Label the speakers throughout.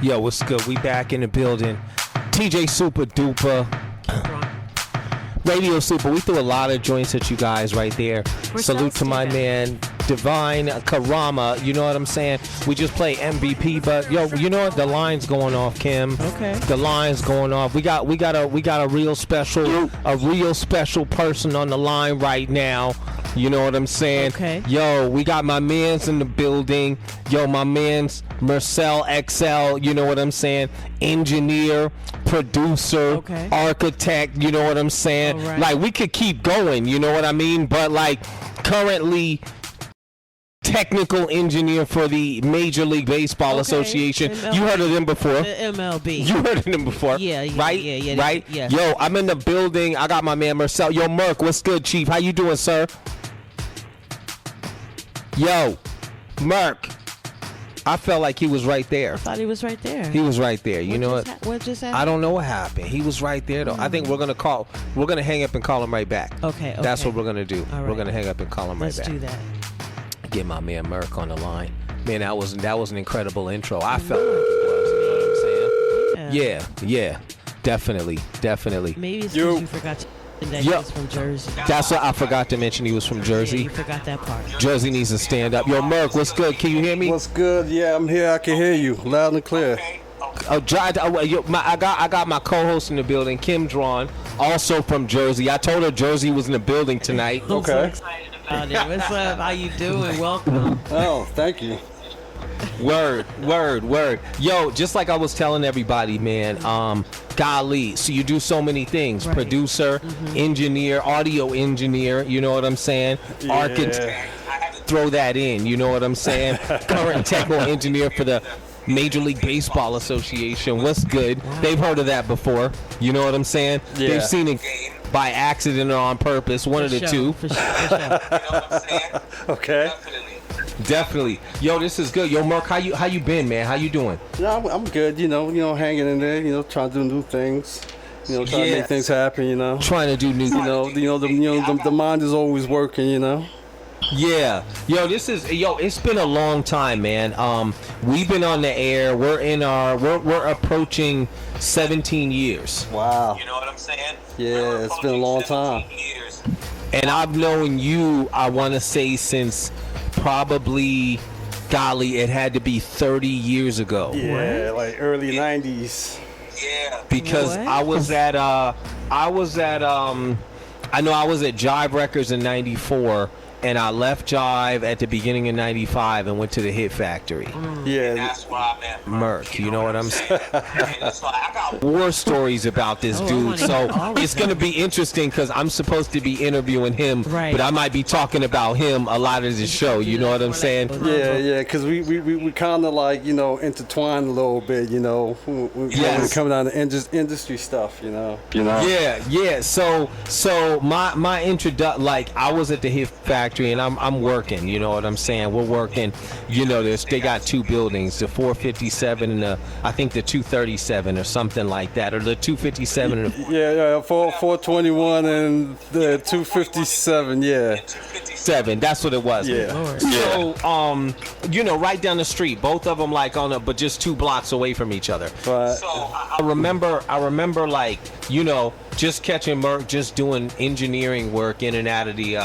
Speaker 1: Yo, what's good? We back in the building. TJ Super Duper. Radio Super. We threw a lot of joints at you guys right there. Salute to my man, Divine Karama. You know what I'm saying? We just play MVP, but yo, you know what? The line's going off, Kim.
Speaker 2: Okay.
Speaker 1: The line's going off. We got a real special person on the line right now. You know what I'm saying?
Speaker 2: Okay.
Speaker 1: Yo, we got my mans in the building. Yo, my man's Marcel XL, you know what I'm saying? Engineer, producer, architect, you know what I'm saying?
Speaker 2: Right.
Speaker 1: Like, we could keep going, you know what I mean? But, like, currently technical engineer for the Major League Baseball Association.
Speaker 2: MLB.
Speaker 1: You heard of them before?
Speaker 2: The MLB.
Speaker 1: You heard of them before?
Speaker 2: Yeah.
Speaker 1: Right? Right?
Speaker 2: Yeah.
Speaker 1: Yo, I'm in the building. I got my man Marcel. Yo, Merk, what's good, Chief? How you doing, sir? Yo, Merk. I felt like he was right there.
Speaker 2: I thought he was right there.
Speaker 1: He was right there. You know what?
Speaker 2: What just happened?
Speaker 1: I don't know what happened. He was right there, though. I think we're gonna hang up and call him right back.
Speaker 2: Okay.
Speaker 1: That's what we're gonna do.
Speaker 2: All right.
Speaker 1: We're gonna hang up and call him right back.
Speaker 2: Let's do that.
Speaker 1: Get my man Merk on the line. Man, that was an incredible intro. I felt like it was. You know what I'm saying? Yeah. Definitely.
Speaker 2: Maybe it's because you forgot to that he's from Jersey.
Speaker 1: That's what I forgot to mention. He was from Jersey.
Speaker 2: Yeah, you forgot that part.
Speaker 1: Jersey needs to stand up. Yo, Merk, what's good? Can you hear me?
Speaker 3: What's good? Yeah, I'm here. I can hear you loud and clear.
Speaker 1: I got my co-host in the building, Kim Draughan, also from Jersey. I told her Jersey was in the building tonight.
Speaker 2: I'm so excited about it. What's up? How you doing? Welcome.
Speaker 3: Oh, thank you.
Speaker 1: Word. Yo, just like I was telling everybody, man, golly, so you do so many things. Right. Producer, engineer, audio engineer, you know what I'm saying?
Speaker 3: Yeah.
Speaker 1: Architect, throw that in, you know what I'm saying? Current technical engineer for the Major League Baseball Association. What's good? Wow. They've heard of that before, you know what I'm saying?
Speaker 3: Yeah.
Speaker 1: They've seen it by accident or on purpose, one of the two.
Speaker 2: For sure.
Speaker 1: You know what I'm saying?
Speaker 3: Okay.
Speaker 1: Definitely. Yo, this is good. Yo, Mark, how you been, man? How you doing?
Speaker 3: Yeah, I'm good. You know, hanging in there. Trying to do new things. Trying to make things happen.
Speaker 1: Trying to do new things.
Speaker 3: The mind is always working.
Speaker 1: Yeah. Yo, it's been a long time, man. We've been on the air. We're approaching 17 years.
Speaker 3: Wow.
Speaker 1: You know what I'm saying?
Speaker 3: Yeah, it's been a long time.
Speaker 1: And I've known you, I want to say, since probably, golly, it had to be 30 years ago.
Speaker 3: Yeah, like early 90s.
Speaker 1: Yeah. Because I was at Jive Records in 94. And I left Jive at the beginning of 95 and went to the Hit Factory.
Speaker 3: Yeah.
Speaker 1: And that's where I met Merk, you know what I'm saying? I got war stories about this dude, so it's going to be interesting because I'm supposed to be interviewing him, but I might be talking about him a lot of the show, you know what I'm saying?
Speaker 3: Yeah, because we kind of like, intertwined a little bit, when it comes down to industry stuff,
Speaker 1: Yeah, so my introduction, like, I was at the Hit Factory and I'm working, you know what I'm saying? We're working, they got two buildings, the 457 and I think the 237 or something like that, or the 257 and
Speaker 3: the 421 and the 257,
Speaker 1: that's what it was.
Speaker 3: Yeah.
Speaker 1: So right down the street, both of them but just 2 blocks away from each other.
Speaker 3: Right.
Speaker 1: So I remember like, just catching Merk, just doing engineering work in and out of the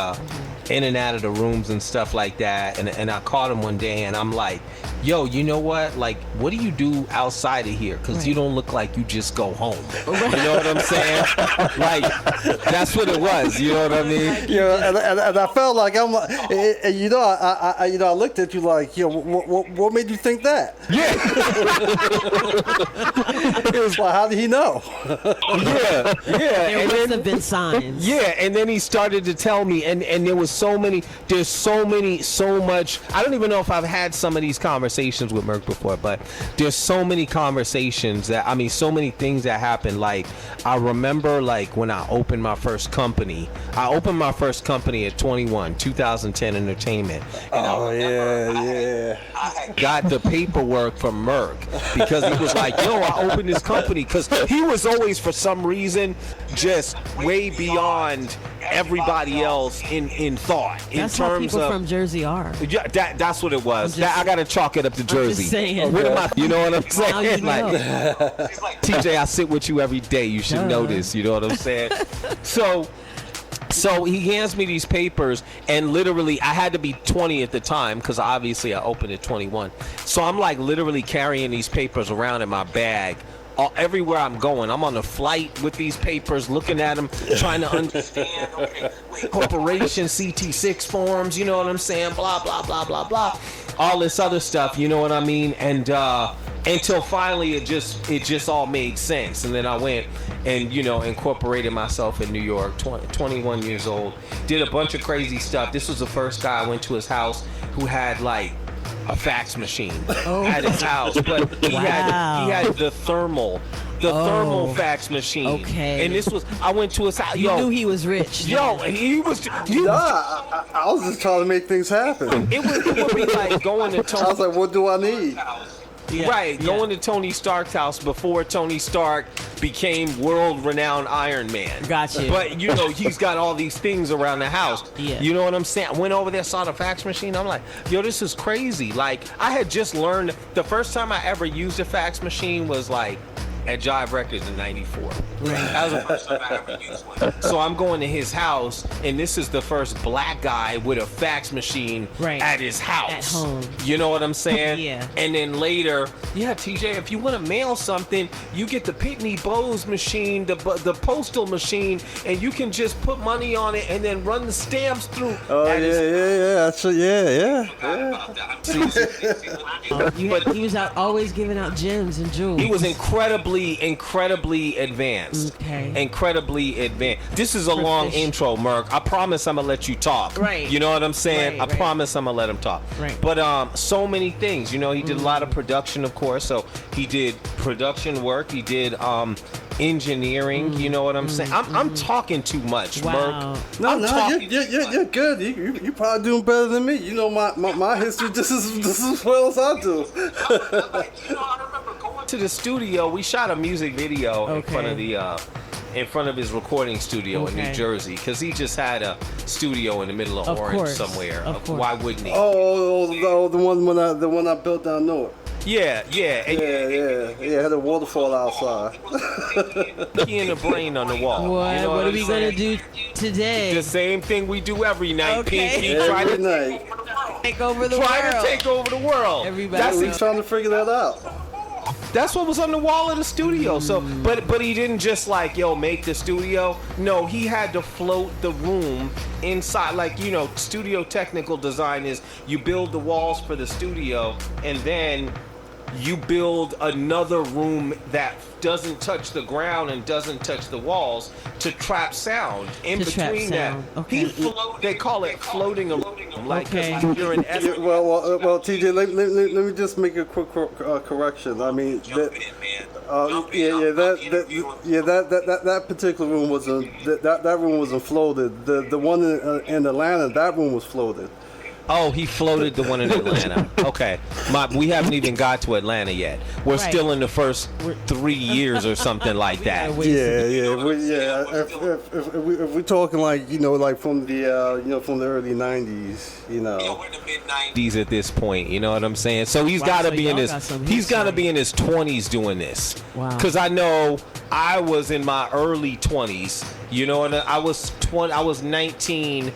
Speaker 1: rooms and stuff like that, and I caught him one day and I'm like, yo, you know what, like, what do you do outside of here, because you don't look like you just go home. You know what I'm saying? Like, that's what it was, you know what I mean?
Speaker 3: And I felt like I looked at you like, what made you think that?
Speaker 1: Yeah.
Speaker 3: It was like, how did he know?
Speaker 1: Yeah.
Speaker 2: There must have been signs.
Speaker 1: Yeah, and then he started to tell me, and there was so much. I don't even know if I've had some of these conversations with Merk before, but there's so many conversations so many things that happened. Like, I remember, like, when I opened my first company at 21, 2010 Entertainment. And I got the paperwork from Merk because he was like, yo, I opened this company, because he was always, for some reason, just way beyond everybody else in thought.
Speaker 2: That's
Speaker 1: in
Speaker 2: how
Speaker 1: terms
Speaker 2: people
Speaker 1: of
Speaker 2: from Jersey are.
Speaker 1: yeah, that's what it was.
Speaker 2: I'm just-
Speaker 1: I gotta chalk it up to Jersey.
Speaker 2: saying.
Speaker 1: What am I, you know what I'm saying?
Speaker 2: Now you know.
Speaker 1: Like, TJ, I sit with you every day. You should know this. You know what I'm saying? So he hands me these papers, and literally, I had to be 20 at the time because obviously I opened at 21. So I'm like literally carrying these papers around in my bag. Everywhere I'm going, I'm on the flight with these papers, looking at them, trying to understand. Okay, corporation CT6 forms, you know what I'm saying? Blah blah blah blah blah, all this other stuff, you know what I mean? And until finally it just all made sense, and then I went and incorporated myself in New York. 21 years old, did a bunch of crazy stuff. This was the first guy I went to his house who had like a fax machine at his house, but he had the thermal fax machine.
Speaker 2: Okay.
Speaker 1: And this was, I went to his house.
Speaker 2: You knew he was rich.
Speaker 1: Yo, he was.
Speaker 3: I was just trying to make things happen.
Speaker 1: It would be like going to Tony.
Speaker 3: I was like, what do I need?
Speaker 1: Going to Tony Stark's house before Tony Stark became world-renowned Iron Man.
Speaker 2: Gotcha.
Speaker 1: But he's got all these things around the house.
Speaker 2: Yeah.
Speaker 1: You know what I'm saying? I went over there, saw the fax machine. I'm like, yo, this is crazy. Like, I had just learned, the first time I ever used a fax machine was like at Jive Records in '94. That was the first time I ever used one. So I'm going to his house, and this is the first black guy with a fax machine at his house.
Speaker 2: At home.
Speaker 1: You know what I'm saying?
Speaker 2: Yeah.
Speaker 1: And then later, TJ, if you want to mail something, you get the Pitney Bowes machine, the postal machine, and you can just put money on it and then run the stamps through.
Speaker 3: Oh yeah. Actually, yeah.
Speaker 2: He was out always giving out gems and jewels.
Speaker 1: He was incredibly advanced.
Speaker 2: Okay.
Speaker 1: Incredibly advanced. This is a long intro, Merc. I promise I'm gonna let you talk.
Speaker 2: Right.
Speaker 1: You know what I'm saying?
Speaker 2: Right.
Speaker 1: I promise I'm gonna let him talk.
Speaker 2: Right.
Speaker 1: But so many things. He did a lot of production, of course. So he did production work. He did engineering. You know what I'm saying? I'm talking too much,
Speaker 2: Wow.
Speaker 1: Merc.
Speaker 3: No, you're good. You probably doing better than me. You know my history just as well as I do.
Speaker 1: I remember going to the studio. We shot a music video in front of his recording studio in New Jersey, because he just had a studio in the middle of Orange somewhere.
Speaker 2: Of course.
Speaker 1: Why wouldn't he?
Speaker 3: Oh, the one I built down north.
Speaker 1: Yeah.
Speaker 3: Had a waterfall outside.
Speaker 1: Key in the brain on the wall.
Speaker 2: What?
Speaker 1: You know
Speaker 2: What are we
Speaker 1: saying?
Speaker 2: gonna do today?
Speaker 1: The same thing we do every night.
Speaker 2: Okay.
Speaker 1: Pinky,
Speaker 3: Every night.
Speaker 2: Take over the
Speaker 1: try
Speaker 2: world.
Speaker 1: to take over the world.
Speaker 2: Everybody.
Speaker 3: We're trying to figure that out.
Speaker 1: That's what was on the wall of the studio. So, but he didn't just like, make the studio. No, he had to float the room inside. Like, studio technical design is you build the walls for the studio, and then you build another room that doesn't touch the ground and doesn't touch the walls to trap sound in between that.
Speaker 2: Okay.
Speaker 1: They call it floating a room. Like,
Speaker 2: Okay.
Speaker 1: you're an
Speaker 3: Well, TJ, let me just make a quick correction. I mean, that particular room wasn't that room wasn't floated. The one in Atlanta, that room was floated.
Speaker 1: Oh, he floated the one in Atlanta. Okay. We haven't even got to Atlanta yet. We're still in the first 3 years or something like that.
Speaker 3: If we're talking like from the from the early '90s,
Speaker 1: we're in the mid-90s at this point. You know what I'm saying? So he's got to be in his 20s doing this.
Speaker 2: Wow.
Speaker 1: Because I know I was in my early 20s. And I was 19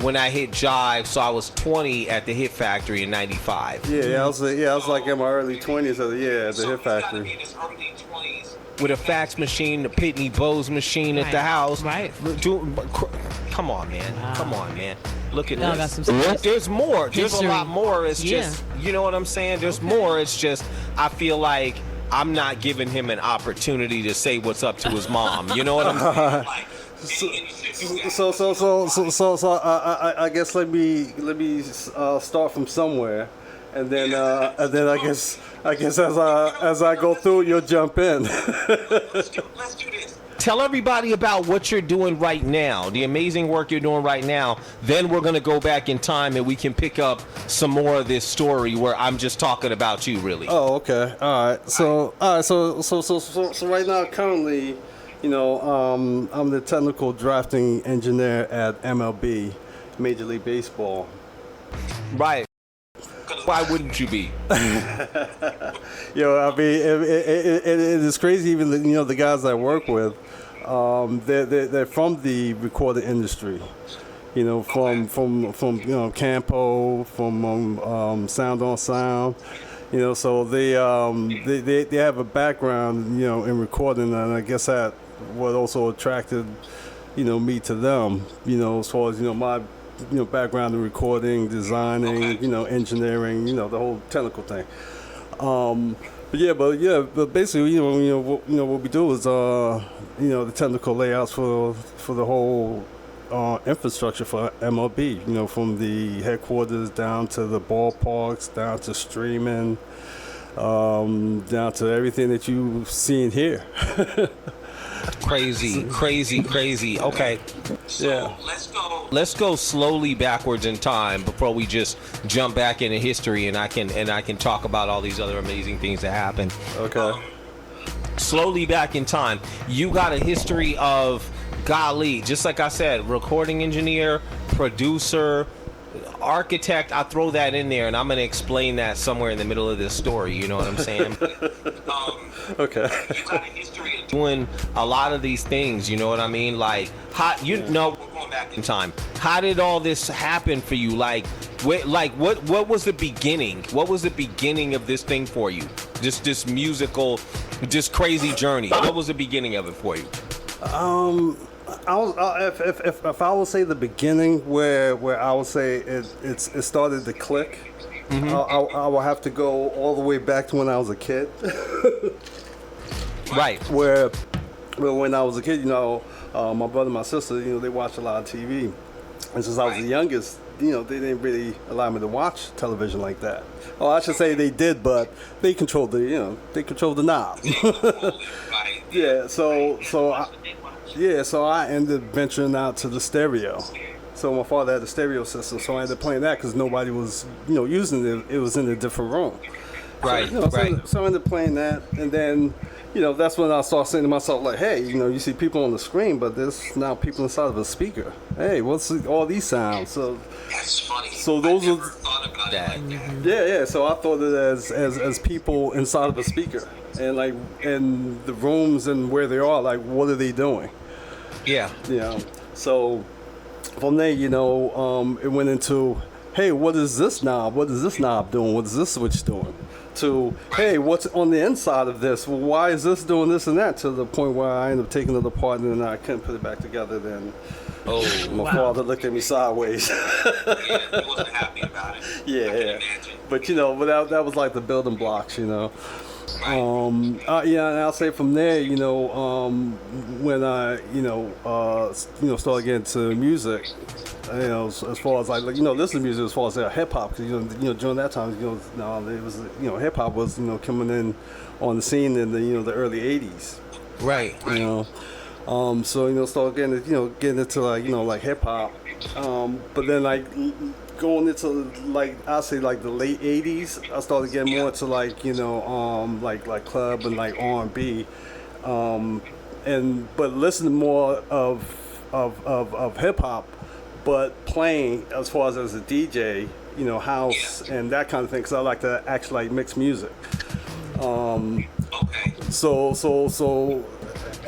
Speaker 1: when I hit Jive, so I was 20 at the Hit Factory in '95.
Speaker 3: I was like in my early 20s at the Hit Factory.
Speaker 1: With a fax machine, the Pitney Bowes machine at the house.
Speaker 2: Right.
Speaker 1: Come on, man.
Speaker 2: Wow.
Speaker 1: Come on, man. Look at
Speaker 2: Y'all
Speaker 1: this.
Speaker 2: got some
Speaker 1: There's more. There's
Speaker 2: history.
Speaker 1: a lot more. It's just, you know what I'm saying? There's more. It's just, I feel like I'm not giving him an opportunity to say what's up to his mom. You know what I'm saying?
Speaker 3: So I guess let me start from somewhere, and then I guess as I go through, you'll jump in.
Speaker 1: Let's do this. Tell everybody about what you're doing right now, the amazing work you're doing right now. Then we're gonna go back in time and we can pick up some more of this story where I'm just talking about you, really.
Speaker 3: Oh, okay. All right. So right now, currently, I'm the technical drafting engineer at MLB, Major League Baseball.
Speaker 1: Right. Why wouldn't you be?
Speaker 3: I mean, it is crazy. Even the guys I work with, they're from the recording industry. From Campo, from Sound on Sound. So they have a background, in recording, and I guess that what also attracted, me to them, as far as, my, background in recording, designing, engineering, the whole technical thing. But basically, what we do is, the technical layouts for the whole infrastructure for MLB, from the headquarters down to the ballparks, down to streaming, down to everything that you've seen here.
Speaker 1: Crazy. Okay.
Speaker 3: Yeah.
Speaker 1: Let's go slowly backwards in time before we just jump back into history, and I can talk about all these other amazing things that happened.
Speaker 3: Okay.
Speaker 1: Slowly back in time, you got a history of, golly, just like I said, recording engineer, producer, architect. I throw that in there, and I'm gonna explain that somewhere in the middle of this story. You know what I'm saying?
Speaker 3: Okay.
Speaker 1: You got a history of doing a lot of these things. You know what I mean? Like, we're going back in time. How did all this happen for you? What was the beginning? What was the beginning of this thing for you? This musical, just crazy journey. What was the beginning of it for you?
Speaker 3: If I would say the beginning where I would say it started to click, I will have to go all the way back to when I was a kid.
Speaker 1: Right.
Speaker 3: Where when I was a kid, my brother and my sister, they watched a lot of TV, and since I was the youngest, they didn't really allow me to watch television like that. Oh, I should say they did, but they controlled the knob. Yeah. So I ended venturing out to the stereo. So my father had a stereo system, so I ended up playing that because nobody was, using it. It was in a different room.
Speaker 1: Right.
Speaker 3: So I ended up playing that, and then, that's when I started saying to myself, like, hey, you see people on the screen, but there's now people inside of a speaker. Hey, what's all these sounds? So
Speaker 1: that's funny.
Speaker 3: So those
Speaker 1: I never thought about that.
Speaker 3: Yeah. So I thought of it as people inside of a speaker, and like in the rooms and where they are, like, what are they doing?
Speaker 1: Yeah.
Speaker 3: So from there, it went into, hey, what is this knob? What is this knob doing? What is this switch doing? To, hey, what's on the inside of this? Well, why is this doing this and that? To the point where I ended up taking it apart and then I couldn't put it back together. Then my father looked at me sideways.
Speaker 1: Yeah, he wasn't happy about it.
Speaker 3: Yeah. But that was like the building blocks, and I'll say from there, when I, started getting to music, as far as like listen to music as far as hip hop, because during that time, it was hip hop was coming in on the scene in the early '80s.
Speaker 1: Right.
Speaker 3: So started getting into like hip hop, but then like going into like I say like the late '80s, I started getting more into like like club and like R&B, but listening more of hip hop, but playing as far as a DJ, house and that kind of thing. Because I like to actually like mix music.
Speaker 1: Okay.
Speaker 3: So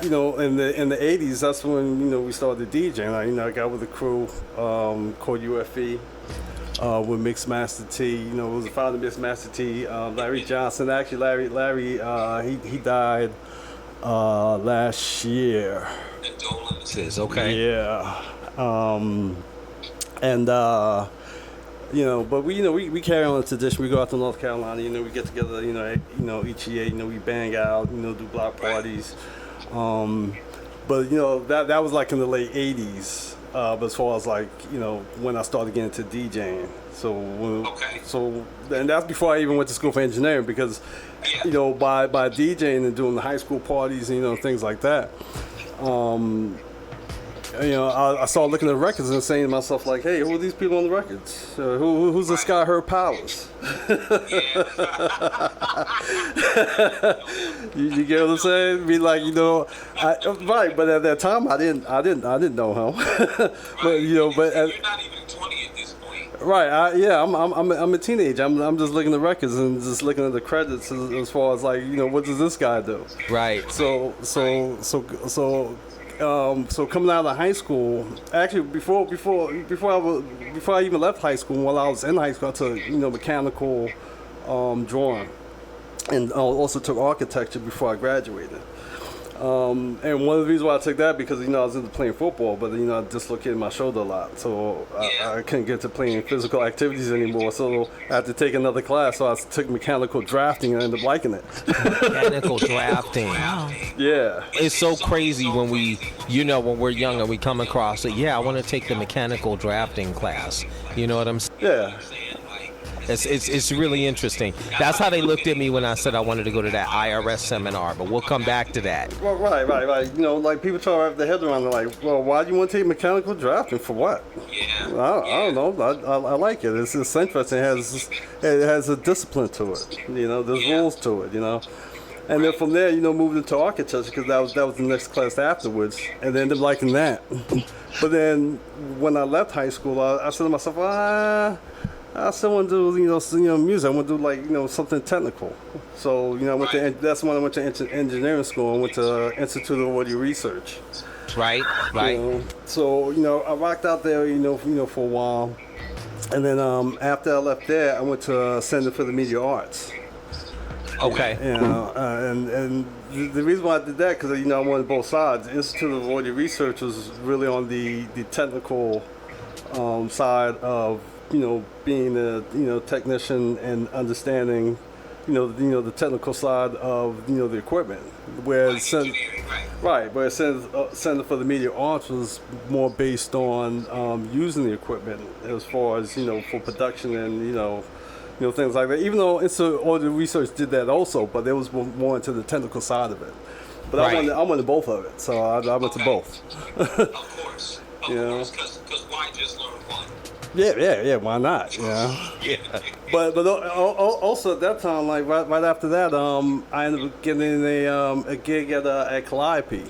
Speaker 3: in the '80s, that's when we started DJing. I got with a crew called UFE. With Mix Master T, it was the founder of Mix Master T, Larry Johnson. Actually, Larry, he died last year.
Speaker 1: Condolences. Okay.
Speaker 3: Yeah. But we carry on the tradition. We go out to North Carolina. We get together. Each year. We bang out. Do block parties. But that was like in the late '80s. But as far as like when I started getting into DJing, and that's before I even went to school for engineering, because by DJing and doing the high school parties, things like that, I started looking at the records and saying to myself, like, hey, who are these people on the records? Who's this guy, Herb Powers? you get what I'm saying? Be like, right, but at that time I didn't know him. But
Speaker 1: you're not even 20 at this point.
Speaker 3: Right, I'm a teenager. I'm just looking at the records and just looking at the credits as far as like, what does this guy do?
Speaker 1: Right.
Speaker 3: So coming out of high school, actually before I even left high school, while I was in high school, I took mechanical drawing, and also took architecture before I graduated. And one of the reasons why I took that because I was into playing football, but I dislocated my shoulder a lot, so I couldn't get to playing physical activities anymore. So I had to take another class. So I took mechanical drafting and ended up liking it.
Speaker 1: Mechanical drafting.
Speaker 2: Wow.
Speaker 3: Yeah.
Speaker 1: It's so crazy when when we're young and we come across it. Yeah, I want to take the mechanical drafting class. You know what I'm saying?
Speaker 3: Yeah.
Speaker 1: It's really interesting. That's how they looked at me when I said I wanted to go to that IRS seminar, but we'll come back to that.
Speaker 3: Well, right. Like people try to wrap their head around. They're like, well, why do you want to take mechanical drafting for what?
Speaker 1: Yeah.
Speaker 3: I don't know. I like it. It's interesting. It has a discipline to it. There's rules to it. And then from there, moved into architecture because that was the next class afterwards, and then ended up liking that. But then when I left high school, I said to myself, I still want to do music. I want to do something technical. So that's when I went to engineering school. I went to Institute of Audio Research.
Speaker 1: Right.
Speaker 3: So I rocked out there for a while, and then after I left there, I went to Center for the Media Arts.
Speaker 1: Okay.
Speaker 3: And the reason why I did that because I wanted both sides. Institute of Audio Research was really on the technical side of being a technician and understanding the technical side of the equipment, whereas Center for the Media Arts was more based on using the equipment as far as for production and things like that. Even though Audio Research did that also, but there was more into the technical side of it. But I wanted both of it, so I went to both.
Speaker 1: Of course, because why just learn one?
Speaker 3: Yeah. Why not?
Speaker 1: Yeah.
Speaker 3: But also at that time, like right after that, I ended up getting a gig at Calliope.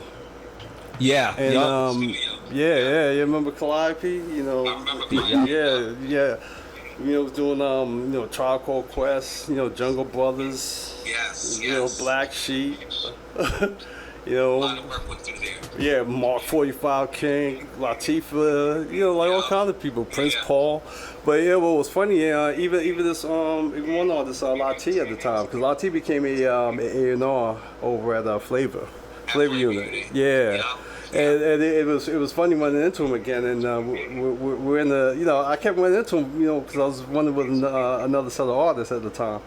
Speaker 1: Yeah.
Speaker 3: And you remember Calliope?
Speaker 1: I remember Calliope.
Speaker 3: Yeah. Doing Tribe Called Quest, Jungle Brothers.
Speaker 1: Yes.
Speaker 3: Black Sheep.
Speaker 1: A lot of work went through there.
Speaker 3: Yeah, Mark 45 King, Latifah, all kinds of people, Prince Paul. But what was funny, even this even one artist, Latifah at the time, because Latifah became a A&R over at Flavor Unit. Yeah. And it was funny running into him again, and we're in the I kept running into him because I was running with another set of artists at the time.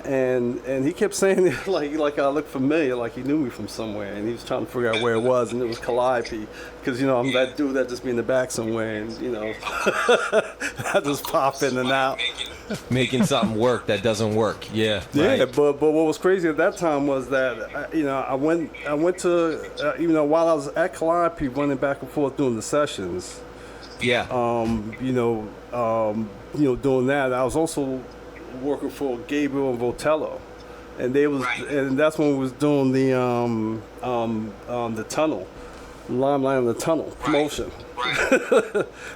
Speaker 3: And he kept saying like I looked familiar, like he knew me from somewhere, and he was trying to figure out where it was, and it was Calliope, because I'm that dude that just be in the back somewhere, and I just pop in and out,
Speaker 1: making something work that doesn't work. Yeah.
Speaker 3: Yeah,
Speaker 1: right.
Speaker 3: but what was crazy at that time was that I went to while I was at Calliope running back and forth doing the sessions.
Speaker 1: Yeah.
Speaker 3: Doing that, I was also working for Gabriel and Votello, and and that's when we was doing the tunnel, Limelight on the Tunnel promotion,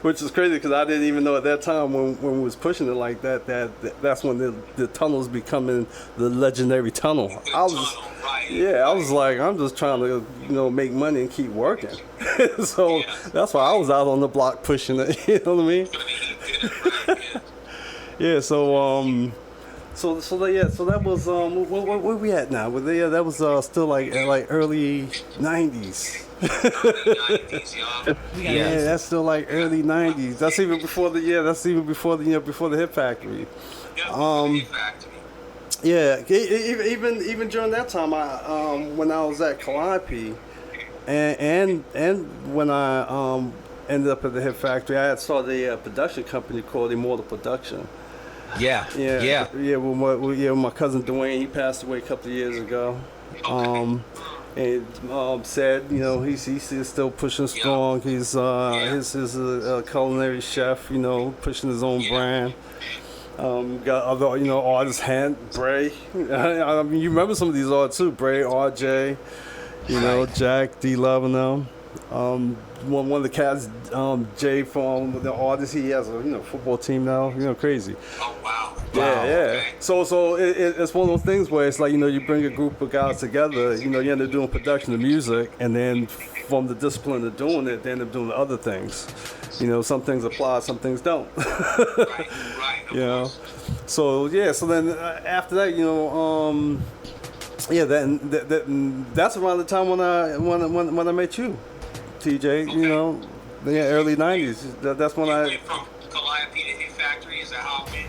Speaker 3: which is crazy because I didn't even know at that time when we was pushing it like that's when the tunnel was becoming the legendary tunnel. I was like, I'm just trying to make money and keep working. So that's why I was out on the block pushing it. You know what I mean? Yeah, so that was where we at now? That was still like early 90s. Yeah, that's still like early 90s. That's even before the Hip Factory. Yeah, even during that time, when I was at Calliope, and when I ended up at the Hip Factory, I had started a production company called Immortal Production.
Speaker 1: Yeah.
Speaker 3: With my cousin Dwayne. He passed away a couple of years ago. And said, you know, he's still pushing strong. He's his a culinary chef, you know, pushing his own brand. Got other, you know, artists, Bray. I mean, you remember some of these artists too, Bray, RJ, you know, Jack, D Love and them. One of the cats, Jay from the artist, he has a football team now. You know, crazy.
Speaker 4: Oh wow.
Speaker 3: Yeah,
Speaker 4: Wow.
Speaker 3: yeah.
Speaker 4: Okay.
Speaker 3: So it's one of those things where it's like, you know, you bring a group of guys together, you know, you end up doing production of music, and then from the discipline of doing it, they end up doing the other things. You know, some things apply, some things don't.
Speaker 4: Right.
Speaker 3: You know, so yeah. So then after that, you know, yeah. That's around the time when I met you, TJ. You know, yeah, early '90s. That's when
Speaker 4: You
Speaker 3: I.
Speaker 4: went from Calliope to Hit Factory. Is that how it went?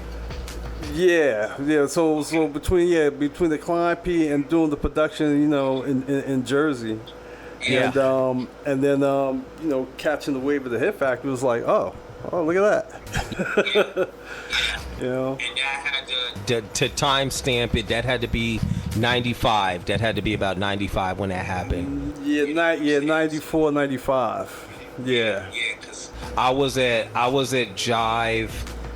Speaker 3: Yeah. So between the Calliope and doing the production, you know, in Jersey.
Speaker 1: Yeah.
Speaker 3: And then you know, catching the wave of the Hit Factory was like, oh, look at that. You know.
Speaker 4: And that had
Speaker 1: To timestamp it, that had to be 95. That had to be about 95 when that happened.
Speaker 3: Yeah, 94, 95. Yeah.
Speaker 4: Yeah, because
Speaker 1: I was at Jive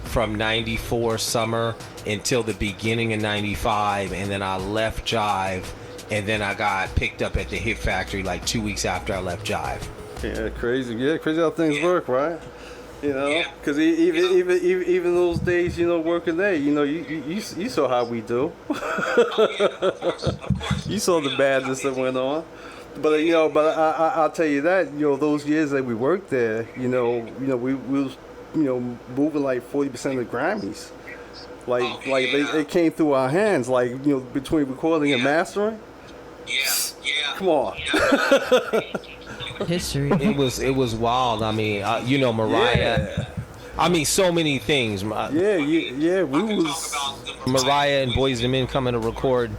Speaker 1: from 94 summer until the beginning of 95, and then I left Jive, and then I got picked up at the Hit Factory like 2 weeks after I left Jive.
Speaker 3: Yeah, crazy. Yeah, crazy how things work, right? You know,
Speaker 4: Yeah.
Speaker 3: because even those days, you know, working there, you know, you saw how we do.
Speaker 4: of course.
Speaker 3: You saw the badness that went on. But you know, I'll tell you that, you know, those years that we worked there, we was, you know, moving like 40% of the Grammys. Like they came through our hands, like, you know, between recording and mastering.
Speaker 4: Yeah.
Speaker 3: Come on.
Speaker 2: History.
Speaker 1: It was wild. I mean, you know, Mariah.
Speaker 3: Yeah.
Speaker 1: I mean, so many things.
Speaker 3: Yeah. We was.
Speaker 4: Talk about the
Speaker 1: Mariah and Boyz II Men coming to record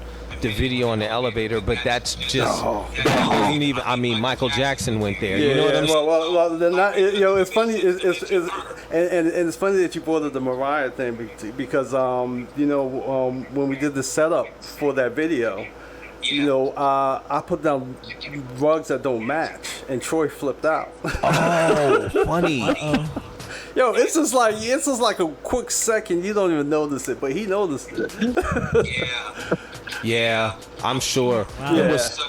Speaker 1: the video on the elevator, but that's just
Speaker 3: Oh.
Speaker 1: that wasn't even. I mean, Michael Jackson went there.
Speaker 3: Yeah,
Speaker 1: You know what I'm saying?
Speaker 3: well, they're not, you know, it's funny. And it's funny that you brought up the Mariah thing because you know, when we did the setup for that video, you know, I put down rugs that don't match, and Troy flipped out.
Speaker 1: Oh, funny.
Speaker 3: Yo, it's just like a quick second. You don't even notice it, but he noticed it.
Speaker 4: Yeah.
Speaker 1: Yeah, I'm sure.
Speaker 2: Wow.
Speaker 1: It was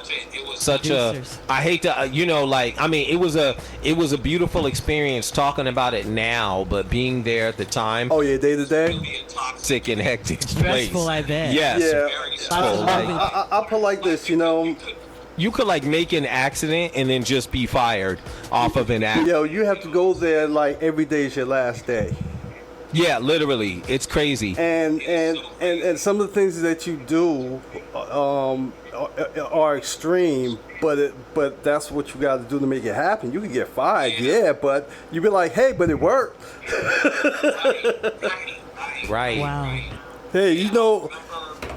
Speaker 4: Such a
Speaker 2: Producers.
Speaker 1: I hate to you know, like, I mean, it was a beautiful experience talking about it now, but being there at the time,
Speaker 3: Oh yeah, day to day.
Speaker 4: be a toxic.
Speaker 1: sick and hectic place.
Speaker 2: Stressful, I bet.
Speaker 1: Yes.
Speaker 3: Yeah.
Speaker 4: Very
Speaker 1: Stressful,
Speaker 2: Like-
Speaker 3: I put like this, you know.
Speaker 1: You could like make an accident and then just be fired off of an accident.
Speaker 3: Yo, you have to go there like every day is your last day.
Speaker 1: Yeah, literally, it's crazy.
Speaker 3: And some of the things that you do are extreme, but that's what you got to do to make it happen. You can get fired, yeah, but you be like, hey, but it worked.
Speaker 1: Right.
Speaker 2: Wow.
Speaker 3: Hey, you know,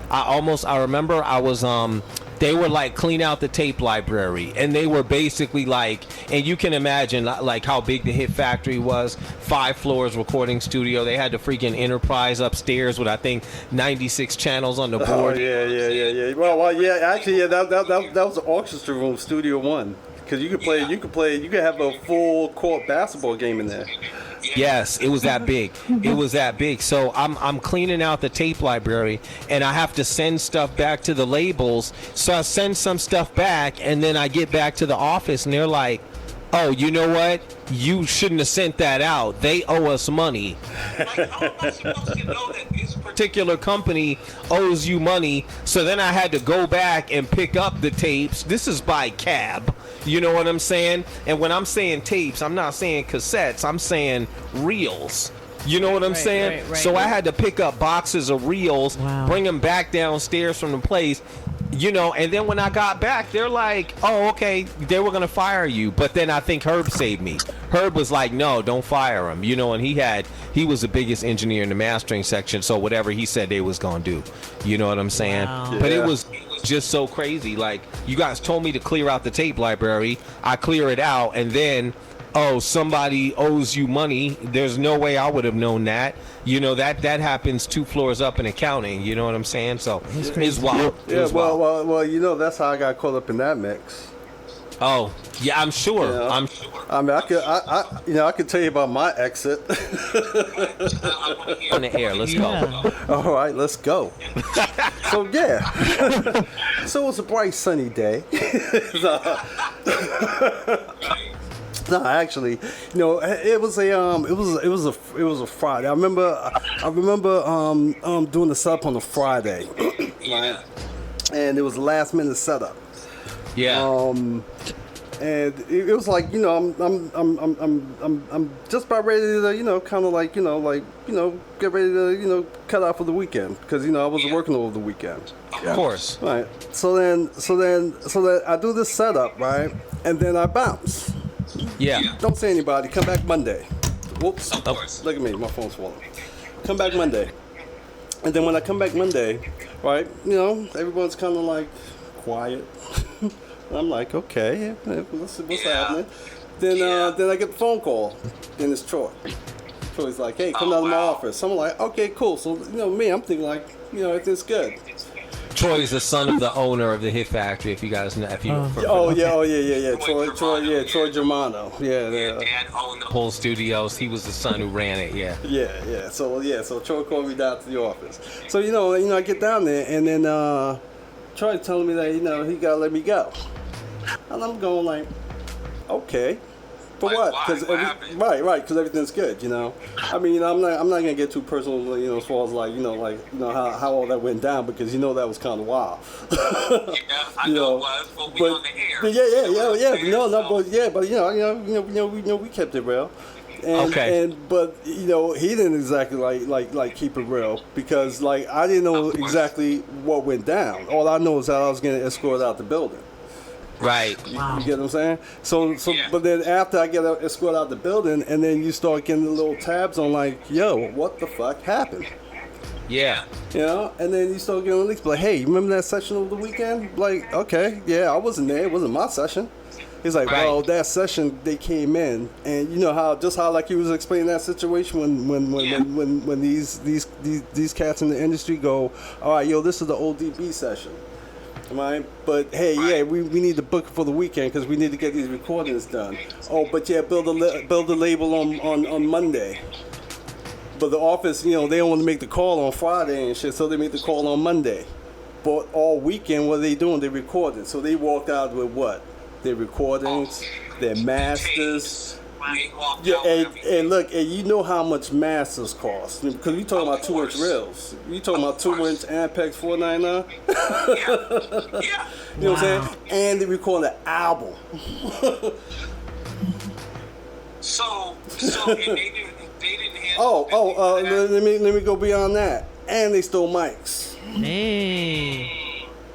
Speaker 1: I remember I was they were like clean out the tape library, and they were basically like, and you can imagine like how big the Hit Factory was, 5 floors recording studio. They had the freaking Enterprise upstairs with I think 96 channels on the
Speaker 3: oh
Speaker 1: board.
Speaker 3: yeah. Well, yeah, actually, yeah, that was the orchestra room, Studio One, because you could have a full court basketball game in there.
Speaker 1: Yes, it was that big. It was that big. So I'm cleaning out the tape library, and I have to send stuff back to the labels. So I send some stuff back, and then I get back to the office, and they're like, "Oh, you know what? You shouldn't have sent that out. They owe us money.
Speaker 4: Like, how am I supposed to know that this
Speaker 1: Particular company owes you money." So then I had to go back and pick up the tapes. This is by cab. You know what I'm saying? And when I'm saying tapes, I'm not saying cassettes. I'm saying reels. You know what I'm
Speaker 2: Right,
Speaker 1: saying?
Speaker 2: right, right.
Speaker 1: So I had to pick up boxes of reels,
Speaker 2: Wow.
Speaker 1: bring them back downstairs from the place, you know, and then when I got back, they're like, "Oh, okay, they were going to fire you." But then I think Herb saved me. Herb was like, "No, don't fire him." You know, and he was the biggest engineer in the mastering section, so whatever he said they was going to do. You know what I'm saying?
Speaker 2: Wow.
Speaker 1: But it
Speaker 3: Yeah.
Speaker 1: was just so crazy. Like, you guys told me to clear out the tape library. I clear it out, and then oh, somebody owes you money. There's no way I would have known that. You know, that happens 2 floors up in accounting. You know what I'm saying? So it's wild.
Speaker 3: Yeah,
Speaker 1: It's wild.
Speaker 3: well, you know, that's how I got caught up in that mix.
Speaker 1: Oh, yeah, I'm sure.
Speaker 3: Yeah.
Speaker 1: I'm sure.
Speaker 3: I mean, I could tell you about my exit.
Speaker 1: On the air. Let's go.
Speaker 2: Yeah.
Speaker 3: All right, let's go. So yeah, so it was a bright sunny day. No, actually, you know, it was a Friday. I remember doing the setup on a Friday, right? And it was a last minute setup.
Speaker 1: Yeah.
Speaker 3: And it was like, you know, I'm just about ready to, you know, kind of like, you know, get ready to, you know, cut out for the weekend because, you know, I wasn't working over the weekend.
Speaker 1: Of course.
Speaker 3: Right. So then I do this setup, right, and then I bounce.
Speaker 1: Yeah.
Speaker 3: Don't say anybody. Come back Monday. Whoops.
Speaker 4: Of course.
Speaker 3: Look at me. My phone's falling. Come back Monday. And then when I come back Monday, right, you know, everyone's kind of like quiet. I'm like, okay, what's happening? Then I get the phone call. Then it's Troy. Troy's like, hey, come down to my office. So I'm like, okay, cool. So, you know, me, I'm thinking like, you know, everything's good.
Speaker 1: Troy's the son of the owner of the Hit Factory. If you guys know, if you
Speaker 3: Troy Germano. Yeah.
Speaker 4: Dad owned the
Speaker 1: whole studios, he was the son who ran it. Yeah.
Speaker 3: Yeah. So Troy called me down to the office. So you know, I get down there, and then Troy telling me that, you know, he gotta let me go, and I'm going like, okay. For
Speaker 4: Like,
Speaker 3: what?
Speaker 4: why?
Speaker 3: Because
Speaker 4: What happened?
Speaker 3: right, because everything's good, you know. I mean, I'm not gonna get too personal, you know, as far as like, you know, how all that went down, because you know that was kind of wild.
Speaker 4: Yeah, I
Speaker 3: You
Speaker 4: know
Speaker 3: know,
Speaker 4: it was, but we on the air.
Speaker 3: But yeah. But we kept it real. And,
Speaker 1: Okay.
Speaker 3: But you know, he didn't exactly like keep it real, because like I didn't know exactly what went down. All I know is that I was getting escorted out the building.
Speaker 1: Right.
Speaker 3: You get what I'm saying? So
Speaker 4: Yeah.
Speaker 3: but then after I get escorted out the building, and then you start getting the little tabs on like, yo, what the fuck happened?
Speaker 1: Yeah.
Speaker 3: You know, and then you start getting leaks like, hey, you remember that session over the weekend? Like, okay, yeah, I wasn't there. It wasn't my session. He's like,
Speaker 1: Right.
Speaker 3: well, that session they came in, and you know how like he was explaining that situation when these cats in the industry go, all right, yo, this is the ODB session. Right, but hey, yeah, we need to book it for the weekend because we need to get these recordings done. Oh, but yeah, build a label on Monday. But the office, you know, they don't want to make the call on Friday and shit, so they make the call on Monday. But all weekend, what are they doing? They recorded. So they walked out with what? Their recordings, their masters.
Speaker 4: We walked
Speaker 3: Yeah,
Speaker 4: out with everything.
Speaker 3: and look, and you know how much masters cost, because we talking about 2-inch reels. You talking about 2-inch Ampex 499.
Speaker 4: Yeah.
Speaker 3: You know what I'm saying? And they recorded an album.
Speaker 4: So and they didn't handle
Speaker 3: Let me go beyond that. And they stole mics.
Speaker 2: Hey.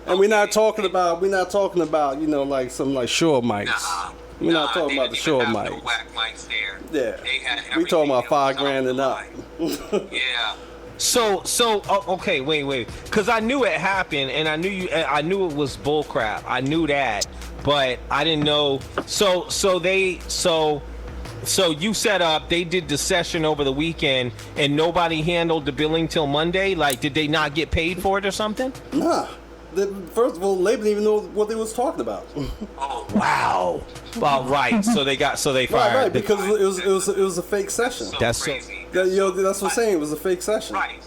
Speaker 3: And we're not talking about you know, like some like Shure mics. We're not talking about the Shure
Speaker 4: mics.
Speaker 3: mics.
Speaker 4: No whack mics there.
Speaker 3: Yeah.
Speaker 4: They had
Speaker 3: We talking about
Speaker 4: everything
Speaker 3: $5,000 and up.
Speaker 4: Yeah.
Speaker 1: Okay, wait, because I knew it happened, and I knew it was bullcrap. I knew that, but I didn't know. So you set up. They did the session over the weekend, and nobody handled the billing till Monday. Like, did they not get paid for it or something?
Speaker 3: Nah. First of all, the label didn't even know what they was talking about.
Speaker 4: Oh,
Speaker 1: Wow. Well, right. So they fired.
Speaker 3: Right, because it was a fake session.
Speaker 1: That's so-
Speaker 4: crazy.
Speaker 3: That's what I'm saying. It was a fake session.
Speaker 4: Right.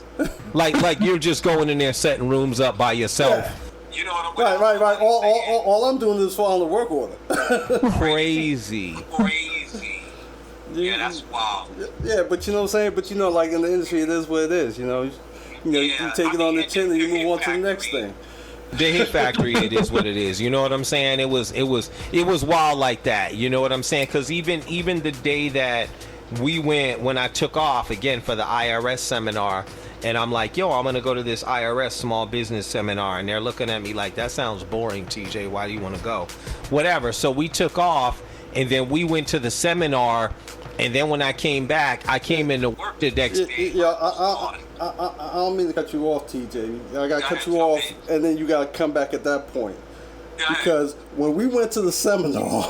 Speaker 1: like you're just going in there setting rooms up by yourself.
Speaker 3: Yeah.
Speaker 4: You know what I'm
Speaker 3: Right. All I'm doing is following the work order.
Speaker 1: Crazy.
Speaker 4: Crazy. Yeah, that's wild.
Speaker 3: Yeah, but you know what I'm saying? But you know, like in the industry, it is what it is. You know,
Speaker 4: Yeah,
Speaker 3: you take it on the chin and you move on to the next thing.
Speaker 1: The Hit Factory, it is what it is. You know what I'm saying? It was wild like that. You know what I'm saying? Because even the day that we went, when I took off again for the IRS seminar, and I'm like, yo, I'm gonna go to this IRS small business seminar, and they're looking at me like, that sounds boring, TJ. Why do you want to go? Whatever. So we took off, and then we went to the seminar, and then when I came back, I came into work the next day.
Speaker 3: Yeah, I don't mean to cut you off, TJ. I gotta cut you off, and then you gotta come back at that point. Because when we went to the seminar,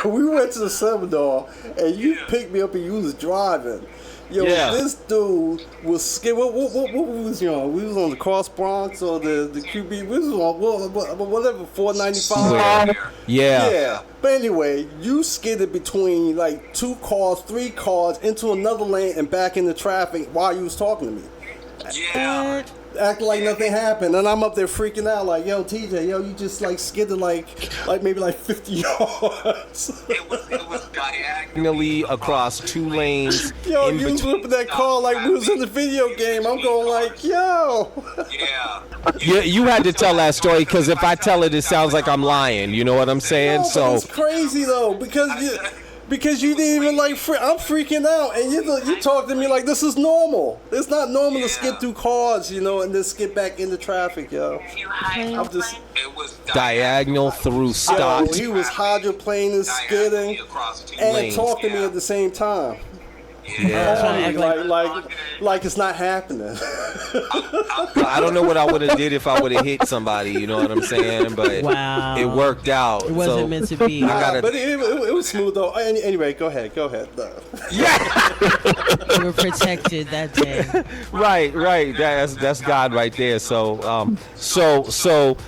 Speaker 3: we went to the seminar, and you picked me up and you was driving. Yo,
Speaker 1: Yeah.
Speaker 3: this dude was scared. What was you on? We was on the Cross Bronx or the QB. We was on whatever 495.
Speaker 1: Where? Yeah.
Speaker 3: Yeah. But anyway, you skidded between like 2 cars, 3 cars into another lane and back into traffic while you was talking to me.
Speaker 4: Yeah.
Speaker 3: Acting like nothing happened, and I'm up there freaking out like, yo, TJ, yo, you just like skidded like maybe like 50 yards.
Speaker 4: It was diagonal.
Speaker 1: Diagonally across 2 lanes.
Speaker 3: Yo,
Speaker 1: in
Speaker 3: you was
Speaker 1: between.
Speaker 3: whipping that car like we was in the video game. I'm going like, yo.
Speaker 4: Yeah.
Speaker 1: You had to tell that story because if I tell it, it sounds like I'm lying. You know what I'm saying?
Speaker 3: No, but
Speaker 1: So
Speaker 3: it's crazy though because you didn't even like. I'm freaking out, and you talk to me like this is normal. It's not normal to skid through cars, you know, and then skid back into traffic, yo. I'm just.
Speaker 4: It was
Speaker 1: diagonal through
Speaker 3: Yo,
Speaker 1: stopped.
Speaker 3: he was hydroplaning, skidding,
Speaker 4: across 2
Speaker 3: and
Speaker 1: lanes.
Speaker 3: talking to me at the same time.
Speaker 1: Yeah.
Speaker 2: Trying to act
Speaker 3: Like it's not happening.
Speaker 1: I don't know what I would have did if I would have hit somebody. You know what I'm saying? But
Speaker 2: Wow.
Speaker 1: it worked out.
Speaker 2: It wasn't
Speaker 1: so
Speaker 2: meant to be.
Speaker 1: I gotta-
Speaker 3: But it was smooth though. Anyway, go ahead.
Speaker 2: You were protected that day.
Speaker 1: Right. That's God right there. So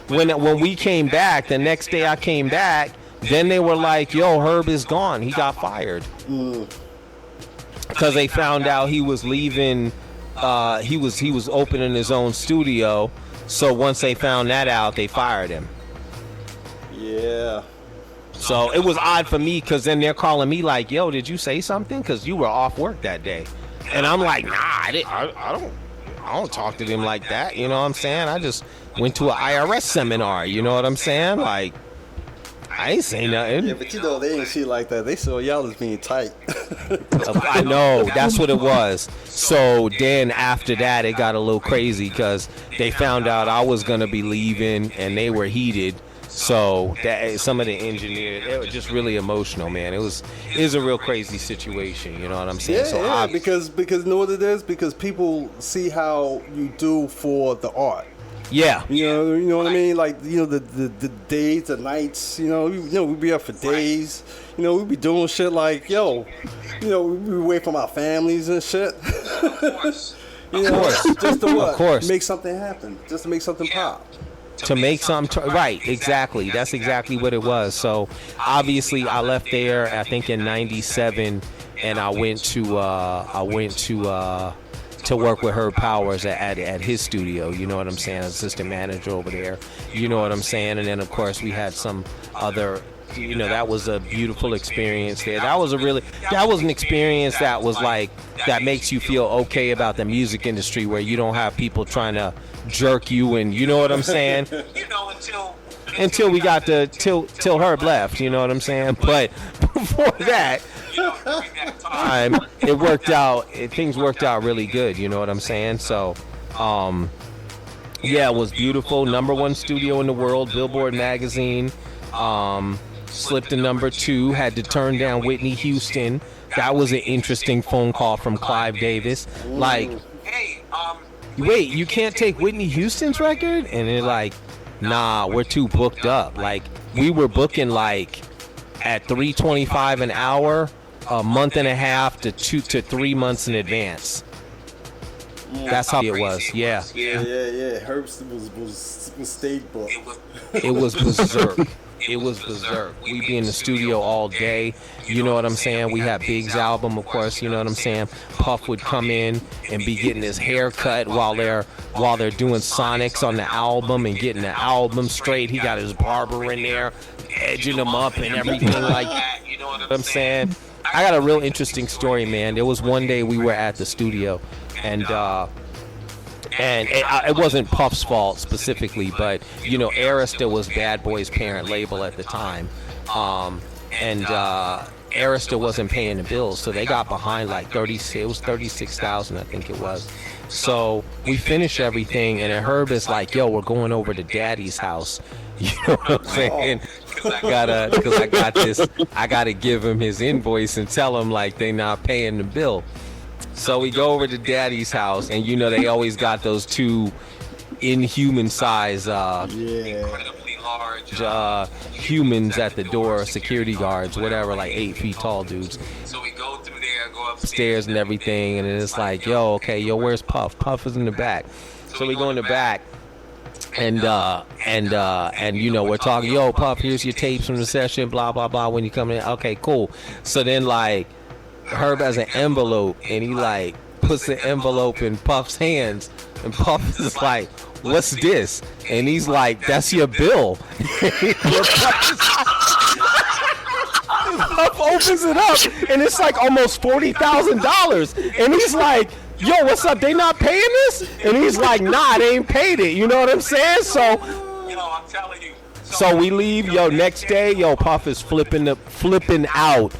Speaker 1: when we came back, the next day I came back, then they were like, "Yo, Herb is gone. He got fired." Because they found out he was leaving. He was opening his own studio. So once they found that out, they fired him.
Speaker 3: Yeah.
Speaker 1: So it was odd for me because then they're calling me like, "Yo, did you say something? Because you were off work that day." And I'm like, "Nah, I don't talk to them like that." You know what I'm saying? I just went to an IRS seminar. You know what I'm saying? Like, I ain't say nothing.
Speaker 3: Yeah, but you know they didn't see it like that. They saw y'all as being tight.
Speaker 1: I know, that's what it was. So then after that, it got a little crazy because they found out I was gonna be leaving, and they were heated. So that some of the engineers, they were just really emotional, man. It was a real crazy situation. You know what I'm saying?
Speaker 3: Yeah,
Speaker 1: So
Speaker 3: yeah. Because you know what it is? Because people see how you do for the art.
Speaker 1: yeah,
Speaker 3: You know what I mean? Like, you know, the days, the nights, we'd be up for days. We'd be doing shit like, yo, we'd be away from our families and shit.
Speaker 4: Of course.
Speaker 3: Just to what?
Speaker 1: Of course.
Speaker 3: Make something happen. Just to make something pop.
Speaker 1: to make something right, exactly. That's exactly what it was. So obviously I left there I think in 97, and I went to work with Herb Powers at his studio. You know what I'm saying? Assistant manager over there. You know what I'm saying? And then of course we had some other, that was a beautiful experience there. That was an experience that was like, that makes you feel okay about the music industry, where you don't have people trying to jerk you, and you know what I'm saying? Until we got till Herb left, you know what I'm saying? But before that, it worked out. Things worked out really good, you know what I'm saying? So, yeah, it was beautiful. #1 studio in the world, Billboard magazine. Slipped to #2. Had to turn down Whitney Houston. That was an interesting phone call from Clive Davis. Like,
Speaker 4: Hey,
Speaker 1: wait, you can't take Whitney Houston's record? And they're like, nah, we're too booked up. Like, we were booking like at $3.25 an hour, a month and a half to 2 to 3 months in advance. That's how it was. Yeah.
Speaker 3: Yeah. Herbst was state book.
Speaker 1: It was berserk. It was berserk. We be in the studio all day. You know what I'm saying? We had Big's album, of course. You know what I'm saying? Puff would come in and be getting his hair cut while they're doing sonics on the album and getting the album straight. He got his barber in there, edging them up and everything like that. You know what I'm saying? I got a real interesting story, man. There was one day we were at the studio, and it wasn't Puff's fault specifically, but Arista was Bad Boy's parent label at the time, and Arista wasn't paying the bills, so they got behind like it was $36,000, I think it was. So we finished everything, and then Herb is like, "Yo, we're going over to Daddy's house." You know what I'm saying? Because I got this. I gotta give him his invoice and tell him like they not paying the bill. So we go over to Daddy's house, and they always got those two inhuman size
Speaker 4: incredibly large
Speaker 1: humans at the door, security guards, whatever, like 8 feet tall dudes.
Speaker 4: So we go through there, go
Speaker 1: Stairs and everything, and then it's like, yo, okay, yo, where's Puff? Puff is in the back. So we go in the back, and you know, we're talking, yo, Puff, here's your tapes from the session, blah blah blah. When you come in, okay, cool. So then like, Herb has an envelope, and he like puts the envelope in Puff's hands, and Puff is like, what's this? And he's like, that's your bill. Puff opens it up, and it's like almost $40,000, and he's like, yo, what's up? They not paying this? And he's like, nah, they ain't paid it. You know what I'm saying? So,
Speaker 4: I'm telling you.
Speaker 1: so we leave. Yo, next day, yo, Puff is flipping out,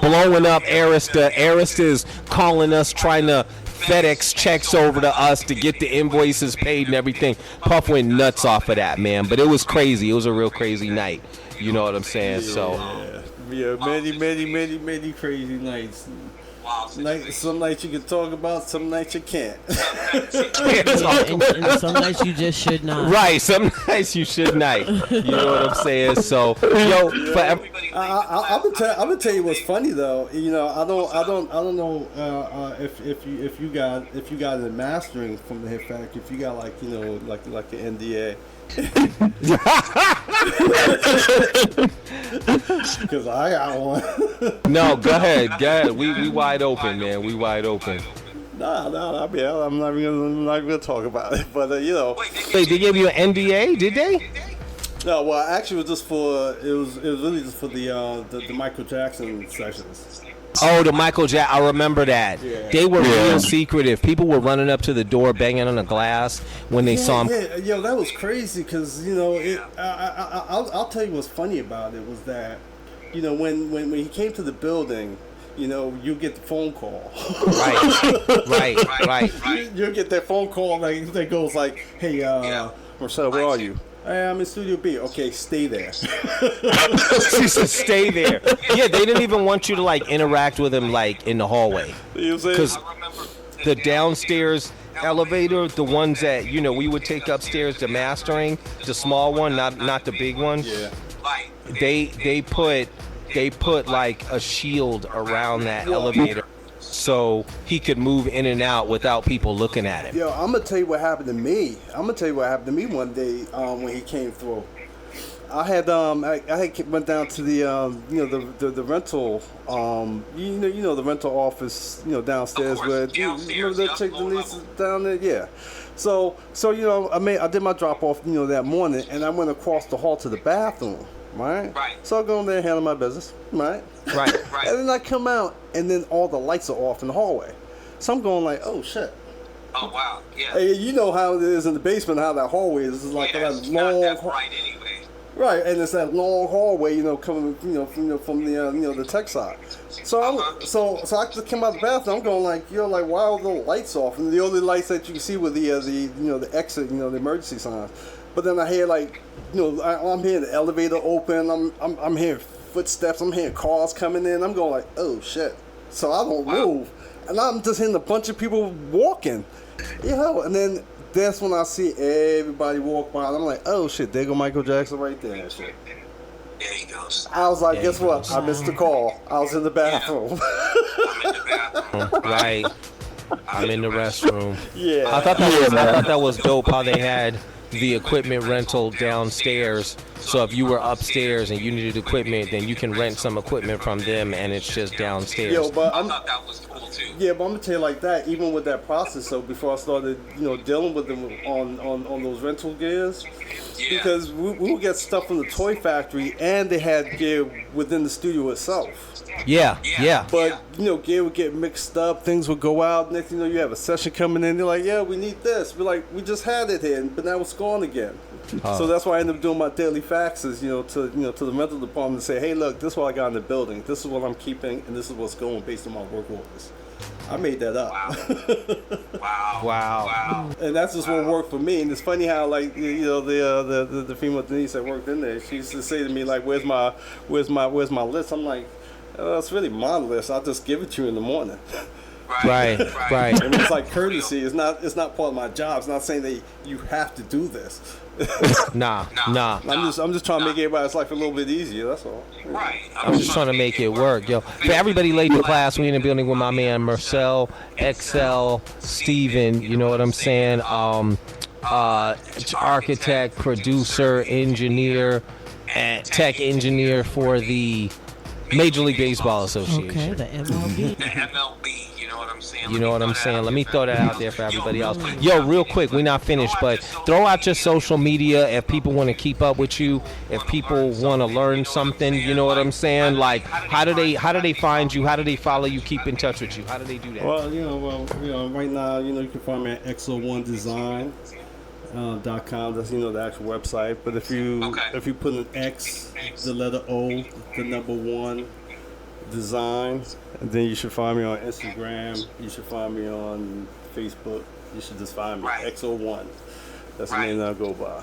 Speaker 1: blowing up Arista. Arista is calling us, trying to FedEx checks over to us to get the invoices paid and everything. Puff went nuts off of that, man. But it was crazy. It was a real crazy night. You know what I'm saying? So,
Speaker 3: yeah, many crazy nights.
Speaker 4: Wow.
Speaker 3: Some nights you can talk about, some nights you can't.
Speaker 2: And some nights you just should not.
Speaker 1: right, some nights you should not. You know what I'm saying? So, yo,
Speaker 3: I'm gonna tell you what's funny though. You know, I don't know if you got it in mastering from the Hit Factory. If you got like the NDA. Because I got one.
Speaker 1: No, go ahead. We wide open, man. We wide open.
Speaker 3: No. I mean, I'm not even gonna talk about it. But you know,
Speaker 1: Wait, they gave you an NDA? Did they?
Speaker 3: no. Well, actually, it was just for it was really just for the Michael Jackson sessions.
Speaker 1: Oh, the Michael Jackson. I remember that.
Speaker 3: Yeah.
Speaker 1: They were real secretive. People were running up to the door, banging on the glass when they saw him.
Speaker 3: Yeah, yo, that was crazy because you know, I'll tell you what's funny about it was that, you know, when he came to the building, you know, you get the phone call. Right. You get that phone call that goes like, hey, Marcel, where are you? Hey, I'm in Studio B. Okay, stay there.
Speaker 1: She said, "Stay there." Yeah, they didn't even want you to like interact with him like in the hallway,
Speaker 3: You know what I'm
Speaker 1: because
Speaker 3: saying?
Speaker 1: the downstairs elevator, the ones that we would take upstairs to mastering, the small one, not the big one.
Speaker 3: Yeah.
Speaker 1: They put like a shield around that elevator so he could move in and out without people looking at him.
Speaker 3: Yo, I'm gonna tell you what happened to me. One day when he came through. I had went down to the rental the rental office downstairs where
Speaker 4: downstairs,
Speaker 3: the chick Denise is down there, yeah. So I did my drop off that morning, and I went across the hall to the bathroom. Right. So I go in there and handle my business. Right. And then I come out, and then all the lights are off in the hallway. So I'm going like, oh shit.
Speaker 4: Oh wow. Yeah.
Speaker 3: Hey, you know how it is in the basement, how that hallway is. It's like that long.
Speaker 4: Not that bright anyway.
Speaker 3: Right, and it's that long hallway, coming, from the tech side. So I just came out the bathroom. I'm going like, why are the lights off? And the only lights that you can see were the exit, the emergency signs. But then I hear I'm hearing the elevator open. I'm hearing footsteps. I'm hearing cars coming in. I'm going like, oh shit. So I don't move, and I'm just hearing a bunch of people walking, and then. That's when I see everybody walk by, and I'm like, oh shit, there go Michael Jackson right there. Shit.
Speaker 4: There he goes.
Speaker 3: I was like, guess what? I missed the call. I was in the bathroom.
Speaker 4: I'm in the bathroom.
Speaker 1: Right. I'm in the restroom.
Speaker 3: Yeah.
Speaker 1: I thought that was dope how they had the equipment rental downstairs. So if you were upstairs and you needed equipment, then you can rent some equipment from them, and it's just downstairs.
Speaker 3: Yo, but
Speaker 4: I thought that was cool too.
Speaker 3: Yeah, but I'm gonna tell you like that. Even with that process, so before I started, dealing with them on those rental gears, because we would get stuff from the toy factory, and they had gear within the studio itself.
Speaker 1: Yeah.
Speaker 3: But gear would get mixed up. Things would go out. Next thing you know, you have a session coming in. They're like, yeah, we need this. We're like, we just had it here, but now it's gone again. So that's why I ended up doing my daily faxes, to the rental department to say, hey, look, this is what I got in the building. This is what I'm keeping, and this is what's going based on my work orders. I made that up.
Speaker 4: Wow.
Speaker 3: And that's just what worked for me. And it's funny how the female Denise that worked in there, she used to say to me like, where's my list? I'm like, that's really my list. I'll just give it to you in the morning.
Speaker 1: Right.
Speaker 3: I mean, it's like courtesy. It's not part of my job. It's not saying that you have to do this.
Speaker 1: Nah.
Speaker 3: I'm just trying to make everybody's life a little bit easier. That's all.
Speaker 4: Right.
Speaker 1: I'm just trying to make it work, yo. For everybody late to class, we in the building with my man Marcel, XL, Steven, you know what I'm saying? Architect, producer, engineer, and tech engineer for the Major League Baseball Association.
Speaker 2: Okay, the MLB.
Speaker 4: The MLB, you know what I'm saying?
Speaker 1: You know what I'm saying? Let me throw that out there for everybody else. Yo, real quick, we're not finished, but throw out your social media if people want to keep up with you, if people want to learn something, you know what I'm saying? Like, how do they find you? How do they follow you? Keep in touch with you? How do they do that?
Speaker 3: Well, right now, you can find me at X01Design. .com. That's the actual website. But if you put an X, the letter O, the number 1, design, and then you should find me on Instagram. You should find me on Facebook. You should just find me X01. That's the name that I go by.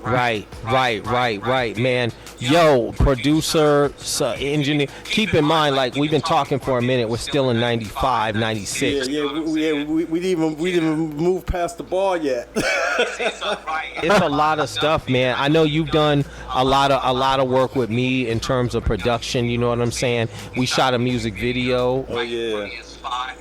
Speaker 1: Right, man. Yo, producer, engineer. Keep in mind, like, we've been talking for a minute. We're still in 95, 96.
Speaker 3: Yeah, we didn't even move past the bar yet.
Speaker 1: It's a lot of stuff, man. I know you've done a lot of work with me in terms of production. You know what I'm saying? We shot a music video.
Speaker 3: Oh yeah.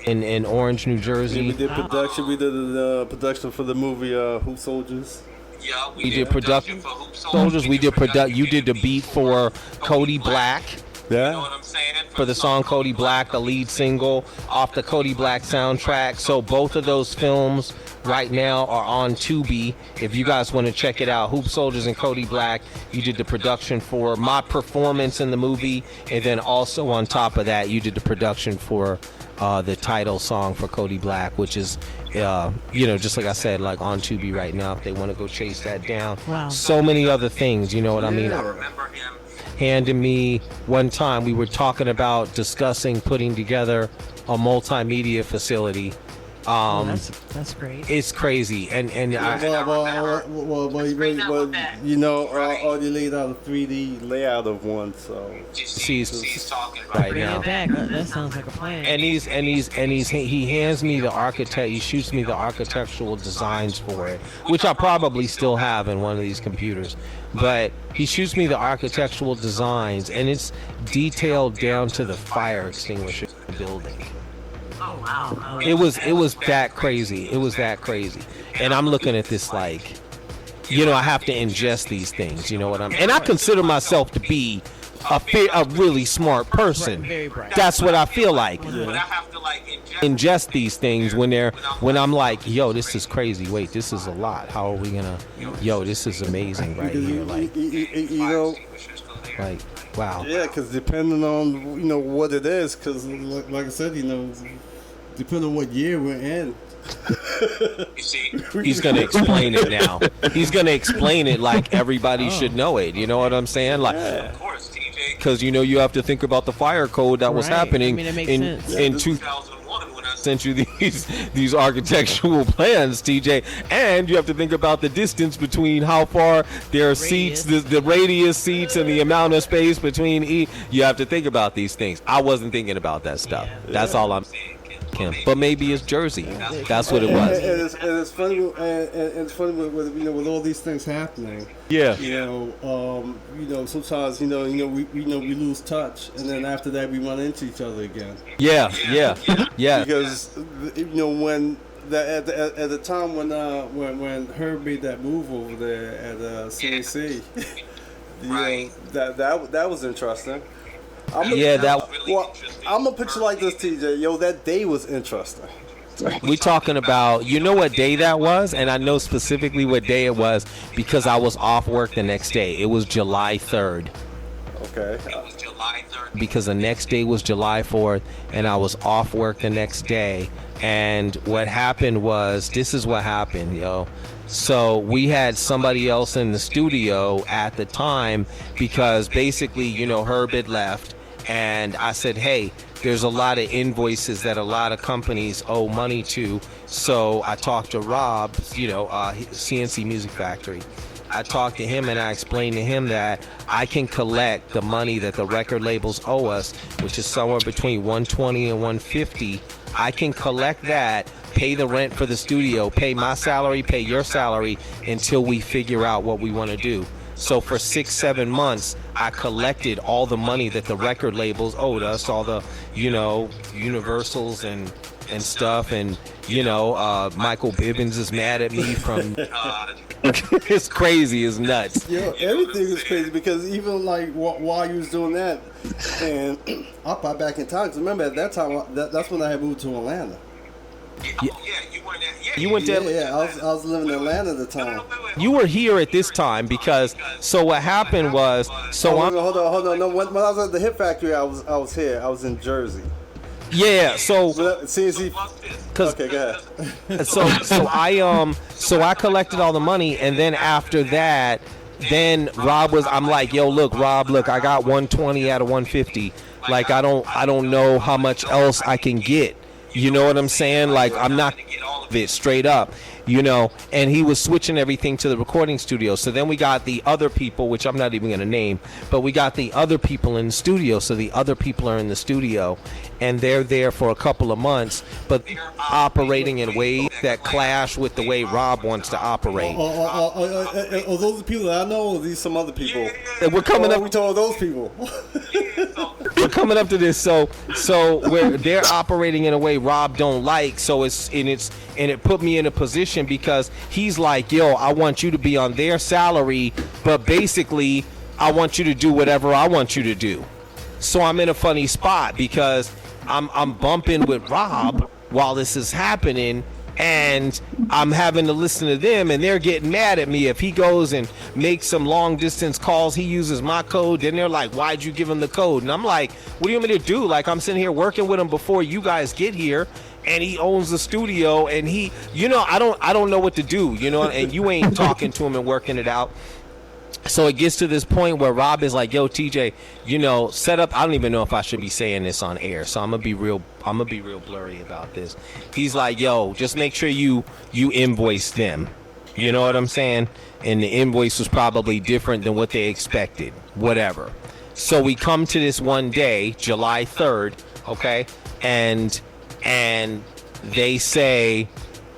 Speaker 1: In Orange, New Jersey.
Speaker 3: We did production. We did the production for the movie Hoop Soldiers.
Speaker 4: Yeah,
Speaker 1: we did production for Hoop Soldiers. We did you did the beat for Cody Black.
Speaker 3: Yeah.
Speaker 4: You know what I'm saying?
Speaker 1: For the song Cody Black, the lead single off the Cody Black soundtrack. So both of those films right now are on Tubi. If you guys want to check it out, Hoop Soldiers and Cody Black, you did the production for my performance in the movie, and then also on top of that, you did the production for the title song for Cody Black, which is, just like I said, like on Tubi right now. If they want to go chase that down,
Speaker 2: wow.
Speaker 1: So many other things. You know what I mean?
Speaker 4: I remember him.
Speaker 1: Handed me one time, we were talking about discussing putting together a multimedia facility.
Speaker 2: That's great.
Speaker 1: It's crazy, and
Speaker 3: already laid out a 3D layout of one, so
Speaker 1: she's
Speaker 4: talking
Speaker 1: right
Speaker 2: Bring
Speaker 1: now.
Speaker 2: it back. That sounds like a plan.
Speaker 1: And he hands me the architect. He shoots me the architectural designs for it, which I probably still have in one of these computers. But he shoots me the architectural designs, and it's detailed down to the fire extinguisher in the building.
Speaker 2: Oh wow.
Speaker 1: It was that crazy. It was that crazy. And I'm looking at this like, I have to ingest these things. You know what and I consider myself to be a really smart person.
Speaker 2: Very bright.
Speaker 1: That's what I feel like.
Speaker 4: But I have to
Speaker 1: Ingest these things when I'm like, yo, this is crazy. Wait, this is a lot. How are we gonna? Yo, this is amazing right here. Like, wow.
Speaker 3: Yeah, because depending on what it is, because like I said, depending on what year we're in.
Speaker 1: He's gonna explain it now. He's gonna explain it like everybody should know it. You know what I'm saying? Like,
Speaker 4: of course, TJ.
Speaker 1: Because you have to think about the fire code that was happening
Speaker 2: it makes
Speaker 1: in
Speaker 2: sense.
Speaker 4: 2001 when I
Speaker 1: sent you these architectural plans, TJ, and you have to think about the distance between how far there are seats, the radius seats, and the amount of space between each. You have to think about these things. I wasn't thinking about that stuff. That's all I'm saying. But maybe it's Jersey. That's what it was.
Speaker 3: And it's funny. And it's funny with all these things happening.
Speaker 1: Yeah.
Speaker 3: Sometimes we lose touch, and then after that we run into each other again.
Speaker 1: Yeah.
Speaker 3: Because when at the time when Herb made that move over there at CNC, that was interesting. I'm gonna put you like this, TJ. Yo, that day was interesting.
Speaker 1: We talking about, what day that was, and I know specifically what day it was because I was off work the next day. It was July 3rd.
Speaker 3: Okay.
Speaker 4: It was July 3rd.
Speaker 1: Because the next day was July 4th, and I was off work the next day. And what happened was, this is what happened, yo. So we had somebody else in the studio at the time because basically, Herb had left. And I said, hey, there's a lot of invoices that a lot of companies owe money to. So I talked to Rob, CNC Music Factory. I talked to him and I explained to him that I can collect the money that the record labels owe us, which is somewhere between 120 and 150. I can collect that, pay the rent for the studio, pay my salary, pay your salary until we figure out what we want to do. So for 6-7 months, I collected all the money that the record labels owed us, all the, Universals and stuff, and Michael Bibbins is mad at me from. It's crazy, it's nuts.
Speaker 3: Yeah, everything is crazy because even like while you was doing that, and I'll pop back in time. Cause remember at that time, that's when I had moved to Atlanta.
Speaker 4: Yeah, you were there. Yeah,
Speaker 1: You went there.
Speaker 3: Yeah, I was living in Atlanta at the time.
Speaker 1: You were here at this time because. So what happened was. So I'm.
Speaker 3: Hold on. No, when I was at the Hip Factory, I was here. I was in Jersey.
Speaker 1: Yeah. So.
Speaker 3: CNC. Okay, go ahead.
Speaker 1: So I collected all the money, and then after that, then I'm like, yo, look, Rob, I got 120 out of 150. Like I don't know how much else I can get. You know what I'm saying? Like I'm not it straight up, and he was switching everything to the recording studio. So then we got the other people, which I'm not even going to name, but we got the other people in the studio. So the other people are in the studio and they're there for a couple of months, but they're operating in ways that clash with the way Rob wants to operate.
Speaker 3: Are those the people that I know, or are these some other people?
Speaker 1: We're coming up.
Speaker 3: We told those people.
Speaker 1: We're coming up to this, so where they're operating in a way Rob don't like, so it put me in a position because he's like, yo, I want you to be on their salary, but basically I want you to do whatever I want you to do. So I'm in a funny spot because I'm bumping with Rob while this is happening, and I'm having to listen to them, and they're getting mad at me. If he goes and makes some long distance calls, he uses my code, then they're like, why'd you give him the code? And I'm like, what do you want me to do? Like, I'm sitting here working with him before you guys get here, and he owns the studio, and he, I don't know what to do, and you ain't talking to him and working it out. So it gets to this point where Rob is like, yo, TJ, set up. I don't even know if I should be saying this on air, so I'm gonna be real blurry about this. He's like, yo, just make sure you invoice them. You know what I'm saying? And the invoice was probably different than what they expected. Whatever. So we come to this one day, July 3rd, okay? And they say,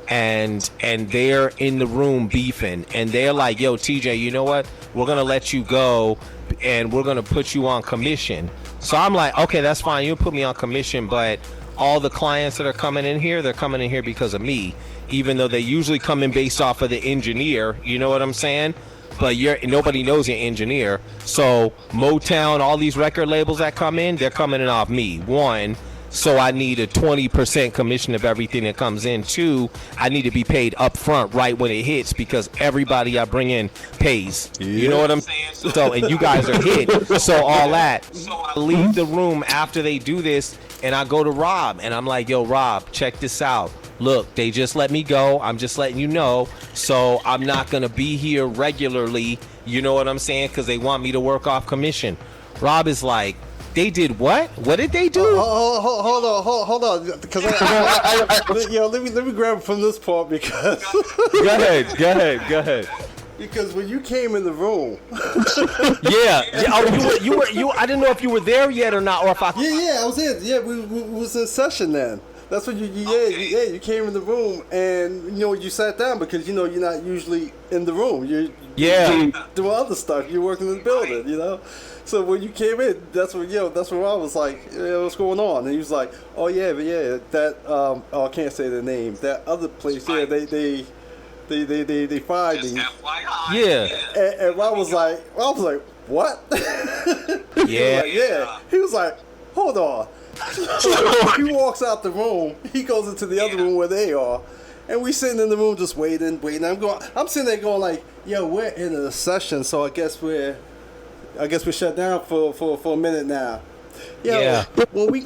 Speaker 1: and they're in the room beefing, and they're like, yo, TJ, you know what? We're going to let you go, and we're going to put you on commission. So I'm like, okay, that's fine. You put me on commission, but all the clients that are coming in here, they're coming in here because of me, even though they usually come in based off of the engineer. You know what I'm saying? But nobody knows your engineer. So Motown, all these record labels that come in, they're coming in off me. One, so I need a 20% commission of everything that comes in. Two, I need to be paid up front right when it hits because everybody I bring in pays. Yeah. You know what I'm saying? So, and you guys are hit. So all that. So I leave the room after they do this, and I go to Rob, and I'm like, yo, Rob, check this out. Look, they just let me go. I'm just letting you know. So I'm not going to be here regularly. You know what I'm saying? Because they want me to work off commission. Rob is like, they did what? What did they do?
Speaker 3: Hold on. Because let me grab from this part because.
Speaker 1: Go ahead.
Speaker 3: Because when you came in the room.
Speaker 1: Yeah. Oh, you. I didn't know if you were there yet or not, or if I.
Speaker 3: Yeah, I was in. Yeah, we was in session then. That's when you came in the room, and you sat down because you're not usually in the room. You're doing other stuff. You're working in the building, So when you came in, that's when I was like, what's going on? And he was like, oh yeah, that I can't say the name. That other place, they fired me.
Speaker 1: Yeah.
Speaker 3: And Rob was like, what?
Speaker 1: Yeah.
Speaker 3: He was like, hold on. So he walks out the room. He goes into the other room where they are, and we sitting in the room just waiting. I'm sitting there going like, yo, we're in a session, so I guess we're shut down for a minute now. When we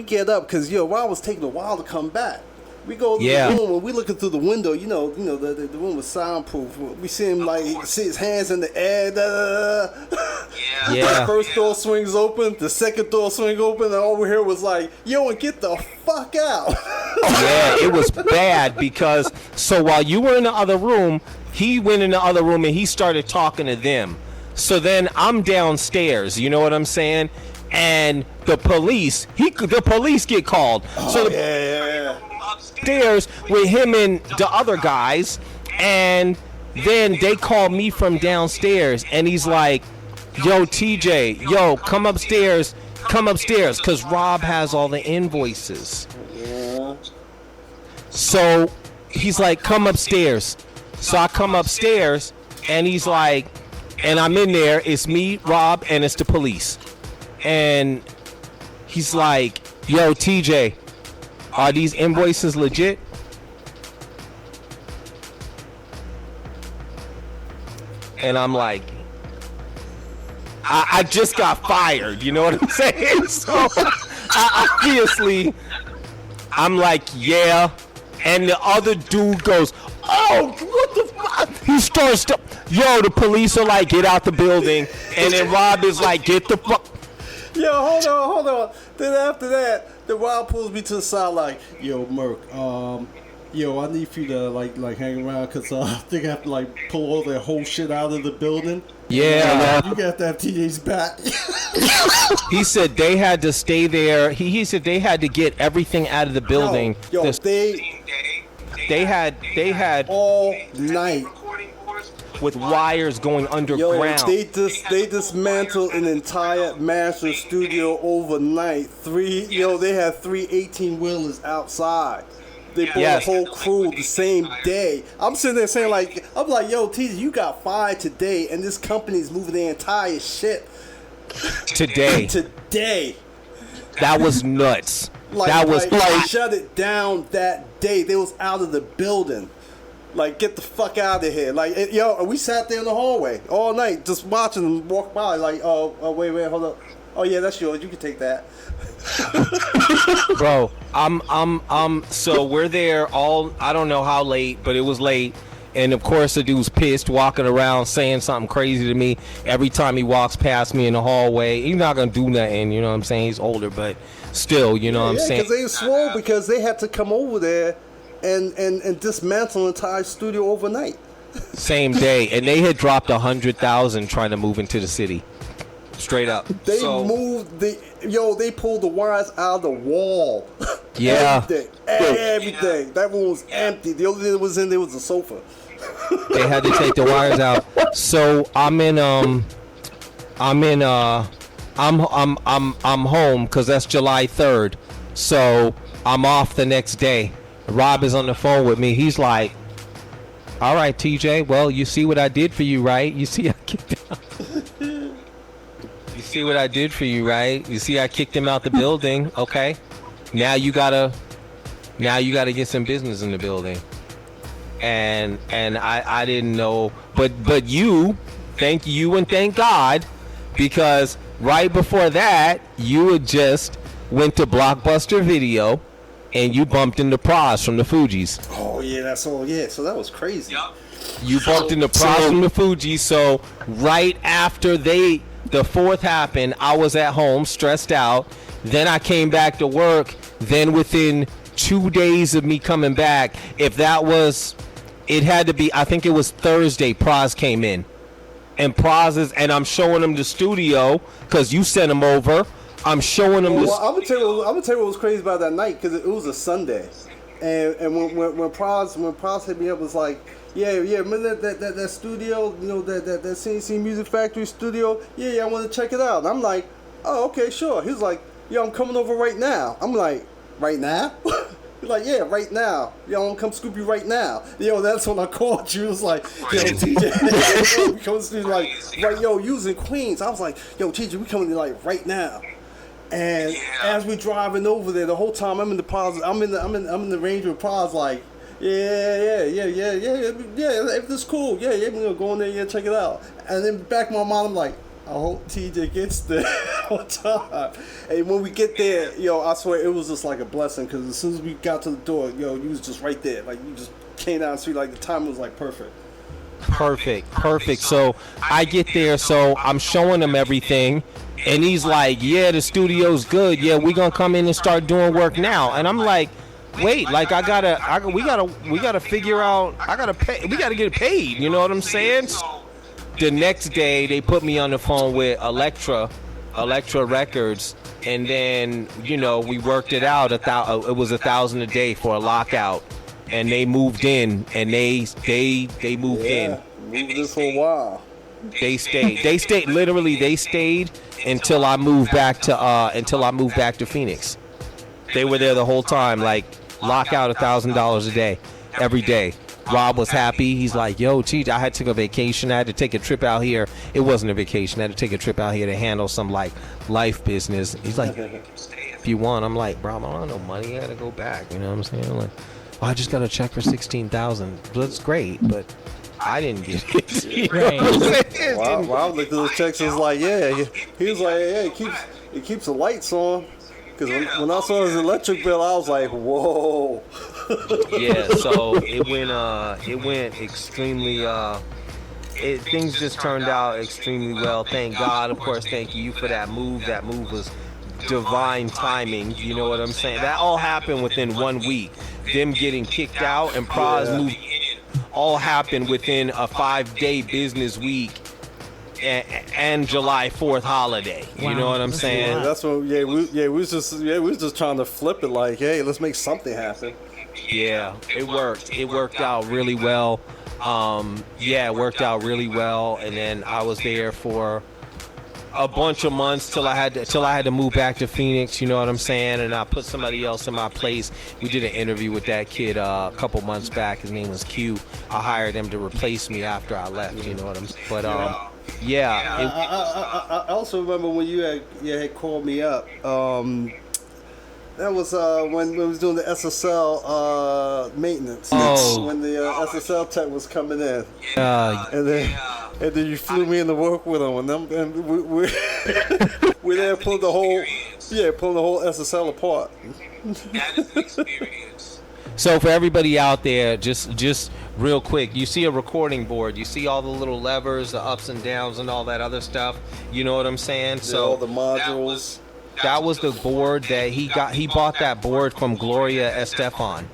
Speaker 3: get up, because Rob was taking a while to come back. We go to the room and we looking through the window. The room was soundproof. We see him see his hands in the air. The first door swings open, the second door swings open, and all we heard was like, "Yo, and get the fuck out!"
Speaker 1: Yeah, it was bad because so while you were in the other room, he went in the other room and he started talking to them. So then I'm downstairs, you know what I'm saying? And the police get called. So the upstairs with him and the other guys, and then they call me from downstairs, and he's like, yo, TJ, yo, come upstairs, because Rob has all the invoices. So he's like, come upstairs. So I come upstairs, and he's like, and I'm in there, it's me, Rob, and it's the police. And he's like, yo, TJ, are these invoices legit? And I'm like, I just got fired, you know what I'm saying? So obviously, I'm like, yeah. And the other dude goes, oh, what the fuck? He starts to, yo, the police are like, get out the building. And then Rob is like, get the fuck.
Speaker 3: Yo, hold on. Then after that, the Rob pulls me to the side like, yo, Merc, yo, I need for you to like hang around because I think I have to like pull all that whole shit out of the building.
Speaker 1: Yeah.
Speaker 3: You got to have TJ's back.
Speaker 1: He said they had to stay there. He said they had to get everything out of the building.
Speaker 3: Yo,
Speaker 1: they had
Speaker 3: all night
Speaker 1: with wires going underground.
Speaker 3: Yo, they dismantled an entire master studio overnight. They had 3 18-wheelers outside. They brought a whole crew the same day. I'm sitting there saying I'm like, yo, TJ, you got fired today, and this company's moving their entire shit
Speaker 1: today. That was nuts.
Speaker 3: Shut it down that day. They was out of the building. Like, get the fuck out of here. Like, yo, we sat there in the hallway all night just watching them walk by. Like, oh, wait, hold up. Oh yeah, that's yours. You can take that.
Speaker 1: Bro, so we're there all, I don't know how late, but it was late. And of course the dude's pissed, walking around saying something crazy to me every time he walks past me in the hallway. He's not gonna do nothing, you know what I'm saying? He's older, but still, you know what I'm saying?
Speaker 3: Because they swore because they had to come over there and dismantle an entire studio overnight.
Speaker 1: Same day, and they had dropped 100,000 trying to move into the city. Straight up.
Speaker 3: They they pulled the wires out of the wall.
Speaker 1: Yeah.
Speaker 3: Everything. That room was empty. The only thing that was in there was a sofa.
Speaker 1: They had to take the wires out. So I'm home because that's July 3rd. So I'm off the next day. Rob is on the phone with me. He's like, all right, TJ, well, you see what I did for you, right? You see I kicked him out. You see what I did for you, right? You see I kicked him out the building, okay? Now you gotta get some business in the building. And I didn't know, but you, thank you and thank God, because right before that, you had just went to Blockbuster Video and you bumped into Praz from the Fugees.
Speaker 3: Oh yeah, that's all. Yeah, so that was crazy. Yep.
Speaker 1: You bumped into Praz from the Fugees. So right after the 4th happened, I was at home stressed out. Then I came back to work. Then within 2 days of me coming back, it had to be, I think it was Thursday, Praz came in. And I'm showing him the studio because you sent him over. I'm showing him this.
Speaker 3: Well, I'm gonna tell you what was crazy about that night, because it was a Sunday, and when Praz hit me up, was like, yeah, remember that studio, you know, that CNC Music Factory studio? Yeah, I want to check it out. And I'm like, oh, okay, sure. He's like, yo, I'm coming over right now. I'm like, right now? He's like, yeah, right now. Yo, I'm gonna come scoop you right now. Yo, that's when I called you. It was like, yo, TJ, come scoop, like, right, yo, you was in Queens. I was like, yo, TJ, we coming like right now. And as we driving over there, the whole time I'm in the Paz, I'm in the Range with Paz, like, yeah, if this cool, yeah, we're gonna go in there, yeah, check it out. And then back in my mind, I'm like, I hope TJ gets there on time. And when we get there, yo, I swear it was just like a blessing, because as soon as we got to the door, yo, you was just right there, like you just came down the street, like the time was like perfect. So I get there, so I'm showing him everything. And he's like, yeah, the studio's good. Yeah, we're going to come in and start doing work now. And I'm like,
Speaker 1: wait, like we gotta figure out. I gotta pay. We gotta get paid. You know what I'm saying? The next day, they put me on the phone with Elektra Records, and then we worked it out. It was $1,000 a day for a lockout, and they moved in, and they moved in.
Speaker 3: Moved in for a while.
Speaker 1: They stayed. Literally, they stayed until I moved back to Phoenix. They were there the whole time, like lockout $1,000 a day, every day. Rob was happy. He's like, yo, Cheech, I had to take a vacation. I had to take a trip out here. It wasn't a vacation. I had to take a trip out here to handle some like life business. He's like, if you want. I'm like, bro, I don't have no money. I gotta go back. You know what I'm saying? I'm like, well, I just got a check for $16,000. That's great, but I didn't get it. You know what I'm saying?
Speaker 3: Rob looked at those checks and was like, yeah. He was like, yeah, it keeps the lights on. Because when I saw his electric bill, I was like, whoa.
Speaker 1: Yeah, so it went extremely, things just turned out extremely well. Thank God. Of course, thank you for that move. That move was divine timing. You know what I'm saying? That all happened within 1 week. Them getting kicked out and Praz moving all happened within a 5-day business week. And July 4th holiday. Wow. You know what I'm saying?
Speaker 3: That's what. We was just trying to flip it. Like, hey, let's make something happen.
Speaker 1: Yeah, it worked. It worked out really well. It worked out really well. And then I was there for a bunch of months till I had to move back to Phoenix. You know what I'm saying? And I put somebody else in my place. We did an interview with that kid a couple months back. His name was Q. I hired him to replace me after I left. You know what I'm saying? But
Speaker 3: I also remember when you had called me up. That was when we was doing the SSL maintenance.
Speaker 1: Oh.
Speaker 3: When the SSL tech was coming in. And then you flew me into work with him, and we there pulling the whole SSL apart.
Speaker 4: That is an experience.
Speaker 1: So for everybody out there, just real quick, you see a recording board, you see all the little levers, the ups and downs and all that other stuff. You know what I'm saying? So
Speaker 3: all the modules.
Speaker 1: That was the board that he got. He bought that board from Gloria Estefan.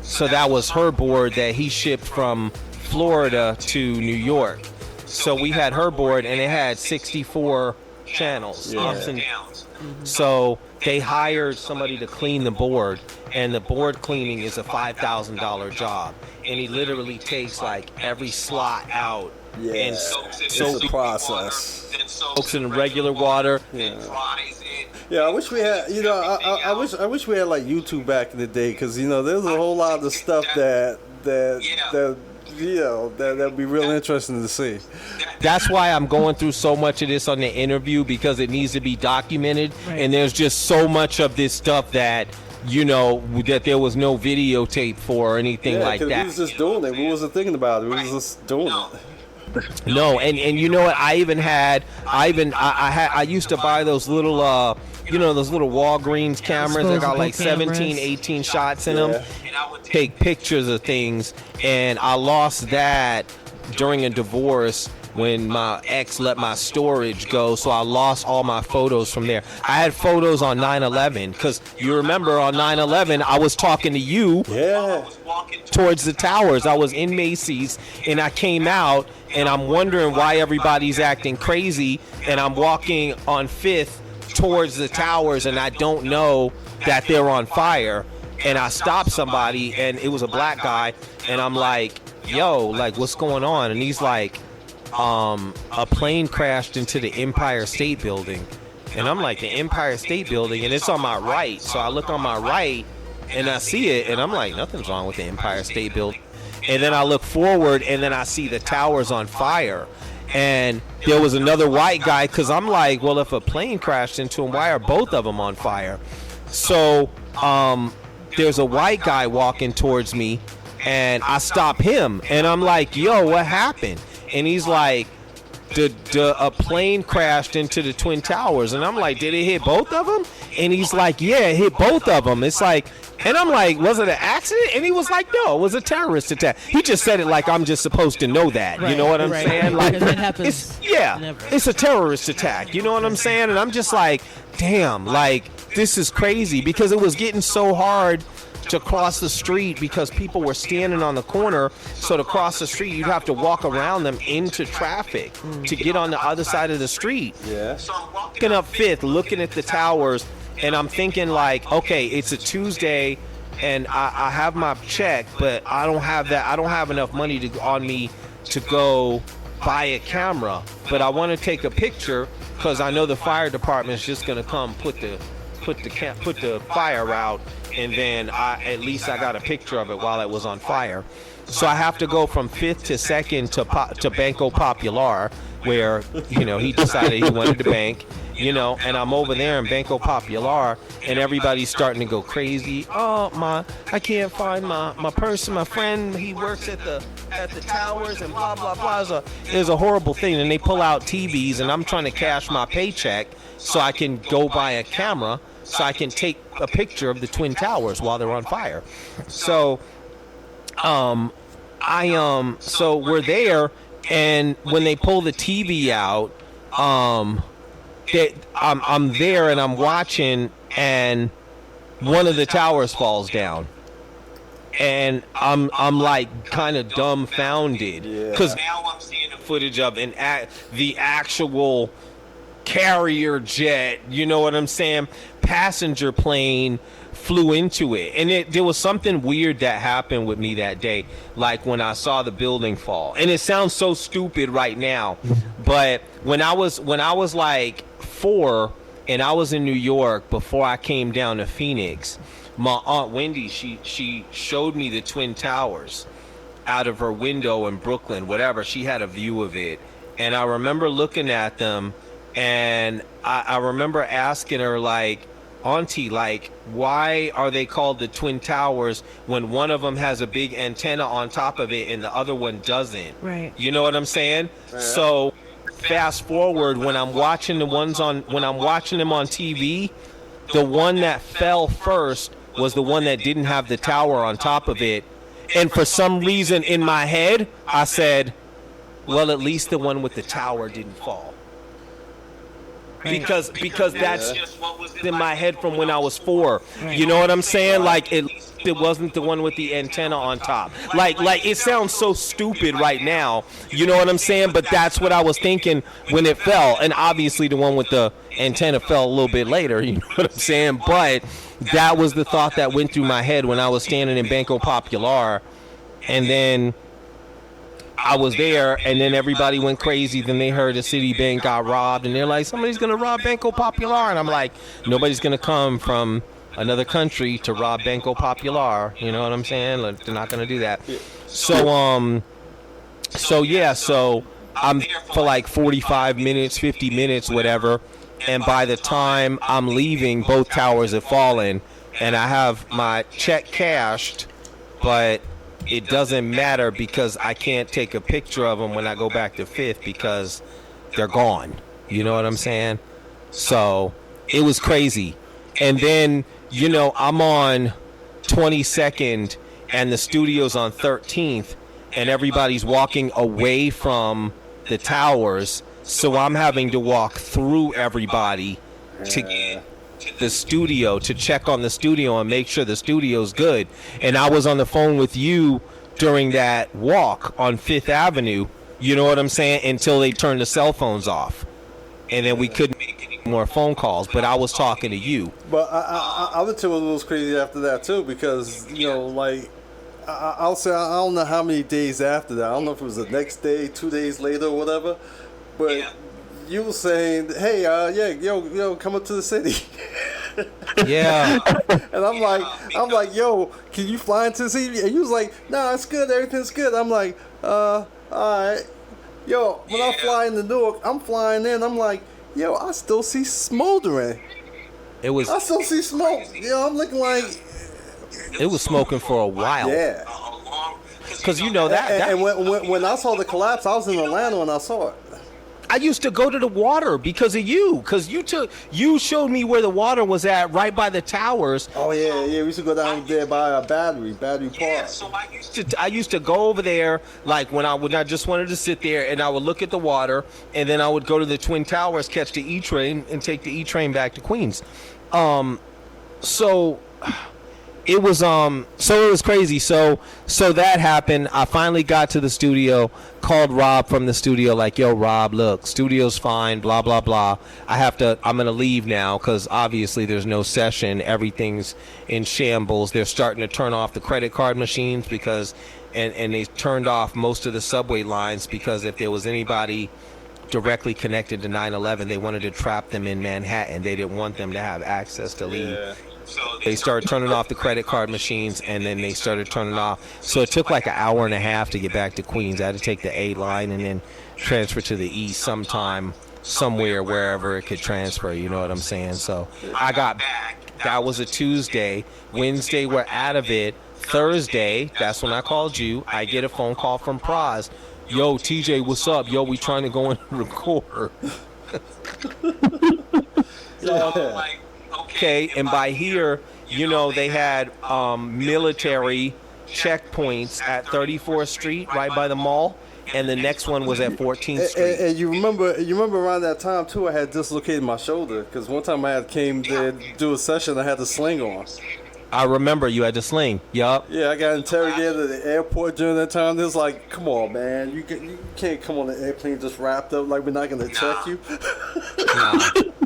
Speaker 1: So that was her board that he shipped from Florida to New York. So we had her board, and it had 64 channels, ups and downs. So they hired somebody to clean the board, and the board cleaning is a $5,000 job. And he literally takes like every slot out and soaks it in
Speaker 3: the process.
Speaker 1: Soaks in regular water.
Speaker 4: And fries it.
Speaker 3: Yeah, I wish we had. I wish we had like YouTube back in the day, because there's a whole lot of stuff that that'd be real interesting to see.
Speaker 1: That's why I'm going through so much of this on the interview, because it needs to be documented. Right. And there's just so much of this stuff that that there was no videotape for or anything like that.
Speaker 3: We was just doing it. We wasn't thinking about it. We was just doing it.
Speaker 1: No, and you know what? I used to buy those little those little Walgreens cameras that got like 17, 18 shots in them. And I would take pictures of things, and I lost that during a divorce when my ex let my storage go, so I lost all my photos from there. I had photos on 9/11, because you remember on 9/11 I was talking to you towards the towers. I was in Macy's, and I came out, and I'm wondering why everybody's acting crazy, and I'm walking on 5th towards the towers, and I don't know that they're on fire, and I stopped somebody, and it was a black guy, and I'm like, yo, like, what's going on? And he's like, a plane crashed into the Empire State Building. And I'm like, the Empire State Building? And it's on my right. So I look on my right, and I see it, and I'm like, nothing's wrong with the Empire State Building. And then I look forward, and then I see the towers on fire. And there was another white guy, because I'm like, well, if a plane crashed into him, why are both of them on fire? So there's a white guy walking towards me, and I stop him, and I'm like, yo, what happened? And he's like, a plane crashed into the Twin Towers. And I'm like, did it hit both of them? And he's like, yeah, it hit both of them. It's like, and I'm like, was it an accident? And he was like, no, it was a terrorist attack. He just said it like I'm just supposed to know that. Right, you know what I'm saying? Like,
Speaker 2: it happens.
Speaker 1: It's a terrorist attack. You know what I'm saying? And I'm just like, damn, like, this is crazy, because it was getting so hard to cross the street because people were standing on the corner. So to cross the street, you'd have to walk around them into traffic to get on the other side of the street.
Speaker 3: Yeah.
Speaker 4: So I'm
Speaker 1: Walking up Fifth, looking at the towers, and I'm thinking like, okay, it's a Tuesday, and I have my check, but I don't have that. I don't have enough money on me to go buy a camera, but I want to take a picture because I know the fire department's just gonna come put the fire out, and then at least I got a picture of it while it was on fire. So I have to go from Fifth to Second to Banco Popular, where he decided he wanted to bank. And I'm over there in Banco Popular, and everybody's starting to go crazy. Oh, I can't find my person, my friend, he works at the towers, and blah, blah, blah. It's a horrible thing, and they pull out TVs, and I'm trying to cash my paycheck so I can go buy a camera so I can take a picture of the Twin Towers while they're on fire. So, so we're there, and when they pull the TV out, I'm there and I'm watching, and one of the towers falls down, and I'm like kind of dumbfounded because
Speaker 4: now I'm seeing the
Speaker 1: footage of the actual carrier jet, you know what I'm saying, passenger plane flew into it. And there was something weird that happened with me that day, like when I saw the building fall. And it sounds so stupid right now, but when I was like 4 and I was in New York before I came down to Phoenix, my Aunt Wendy, she showed me the Twin Towers out of her window in Brooklyn, whatever. She had a view of it, and I remember looking at them, and I remember asking her, like, Auntie, like, why are they called the Twin Towers when one of them has a big antenna on top of it and the other one doesn't?
Speaker 2: Right.
Speaker 1: You know what I'm saying? So fast forward, when I'm watching them on TV, the one that fell first was the one that didn't have the tower on top of it. And for some reason in my head, I said, well, at least the one with the tower didn't fall. Because that's
Speaker 4: just what was
Speaker 1: in my head from when I was 4. You know what I'm saying? Like it wasn't the one with the antenna on top. Like it sounds so stupid right now. You know what I'm saying? But that's what I was thinking when it fell. And obviously the one with the antenna fell a little bit later. You know what I'm saying? But that was the thought that went through my head when I was standing in Banco Popular, and then I was there, and then everybody went crazy. Then they heard the Citibank got robbed, and they're like, somebody's going to rob Banco Popular. And I'm like, nobody's going to come from another country to rob Banco Popular. You know what I'm saying? Like, they're not going to do that. So I'm there for like 45 minutes, 50 minutes, whatever. And by the time I'm leaving, both towers have fallen, and I have my check cashed, but it doesn't matter because I can't take a picture of them when I go back to Fifth because they're gone. You know what I'm saying? So it was crazy. And then, I'm on 22nd and the studio's on 13th, and everybody's walking away from the towers. So I'm having to walk through everybody to get the studio, to check on the studio and make sure the studio's good. And I was on the phone with you during that walk on 5th Avenue, you know what I'm saying, until they turned the cell phones off. And then we couldn't make any more phone calls, but I was talking to you.
Speaker 3: But I would say it was crazy after that too, because like I'll say I don't know how many days after that. I don't know if it was the next day, 2 days later, or whatever. But you were saying, "Hey, yo, come up to the city."
Speaker 1: Yeah.
Speaker 3: And I'm like, "Yo, can you fly into the city?" And you was like, "Nah, it's good. Everything's good." I'm like, all right. Yo, when I fly into Newark, I'm flying in. I'm like, yo, I still see smoldering. I still see smoke. I'm looking like
Speaker 1: it was smoking for a while.
Speaker 3: Yeah.
Speaker 1: Because that.
Speaker 3: And when I saw the collapse, I was in Atlanta when I saw it.
Speaker 1: I used to go to the water because of you. Because you showed me where the water was at, right by the towers.
Speaker 3: Oh yeah. We used to go down there by a battery park.
Speaker 4: So
Speaker 1: I used to go over there, like when I just wanted to sit there, and I would look at the water, and then I would go to the Twin Towers, catch the E train, and take the E train back to Queens. So it was so it was crazy. So that happened. I finally got to the studio, called Rob from the studio, like, yo, Rob, look, studio's fine, blah blah blah. I'm gonna leave now because obviously there's no session, everything's in shambles. They're starting to turn off the credit card machines because and they turned off most of the subway lines because if there was anybody directly connected to 9/11, they wanted to trap them in Manhattan. They didn't want them to have access to leave.
Speaker 3: Yeah.
Speaker 4: So
Speaker 1: They started turning off the credit card machines, and then they started turning off. So it took like an hour and a half to get back to Queens. I had to take the A line and then transfer to the East sometime, somewhere, wherever it could transfer. You know what I'm saying? So I got back. That was a Tuesday. Wednesday, we're out of it. Thursday, that's when I called you. I get a phone call from Praz. Yo, TJ, what's up? Yo, we trying to go and record.
Speaker 4: so I'm like,
Speaker 1: Okay, and by here, you know, they had military checkpoints at 34th Street, right by the mall, and the next one was at 14th Street.
Speaker 3: And you remember around that time too, I had dislocated my shoulder because one time I had came there to do a session, I had the sling on.
Speaker 1: I remember you had to sling. Yup.
Speaker 3: Yeah, I got interrogated at the airport during that time. It was like, come on, man, you can't come on the airplane just wrapped up like we're not gonna check you.
Speaker 1: Nah,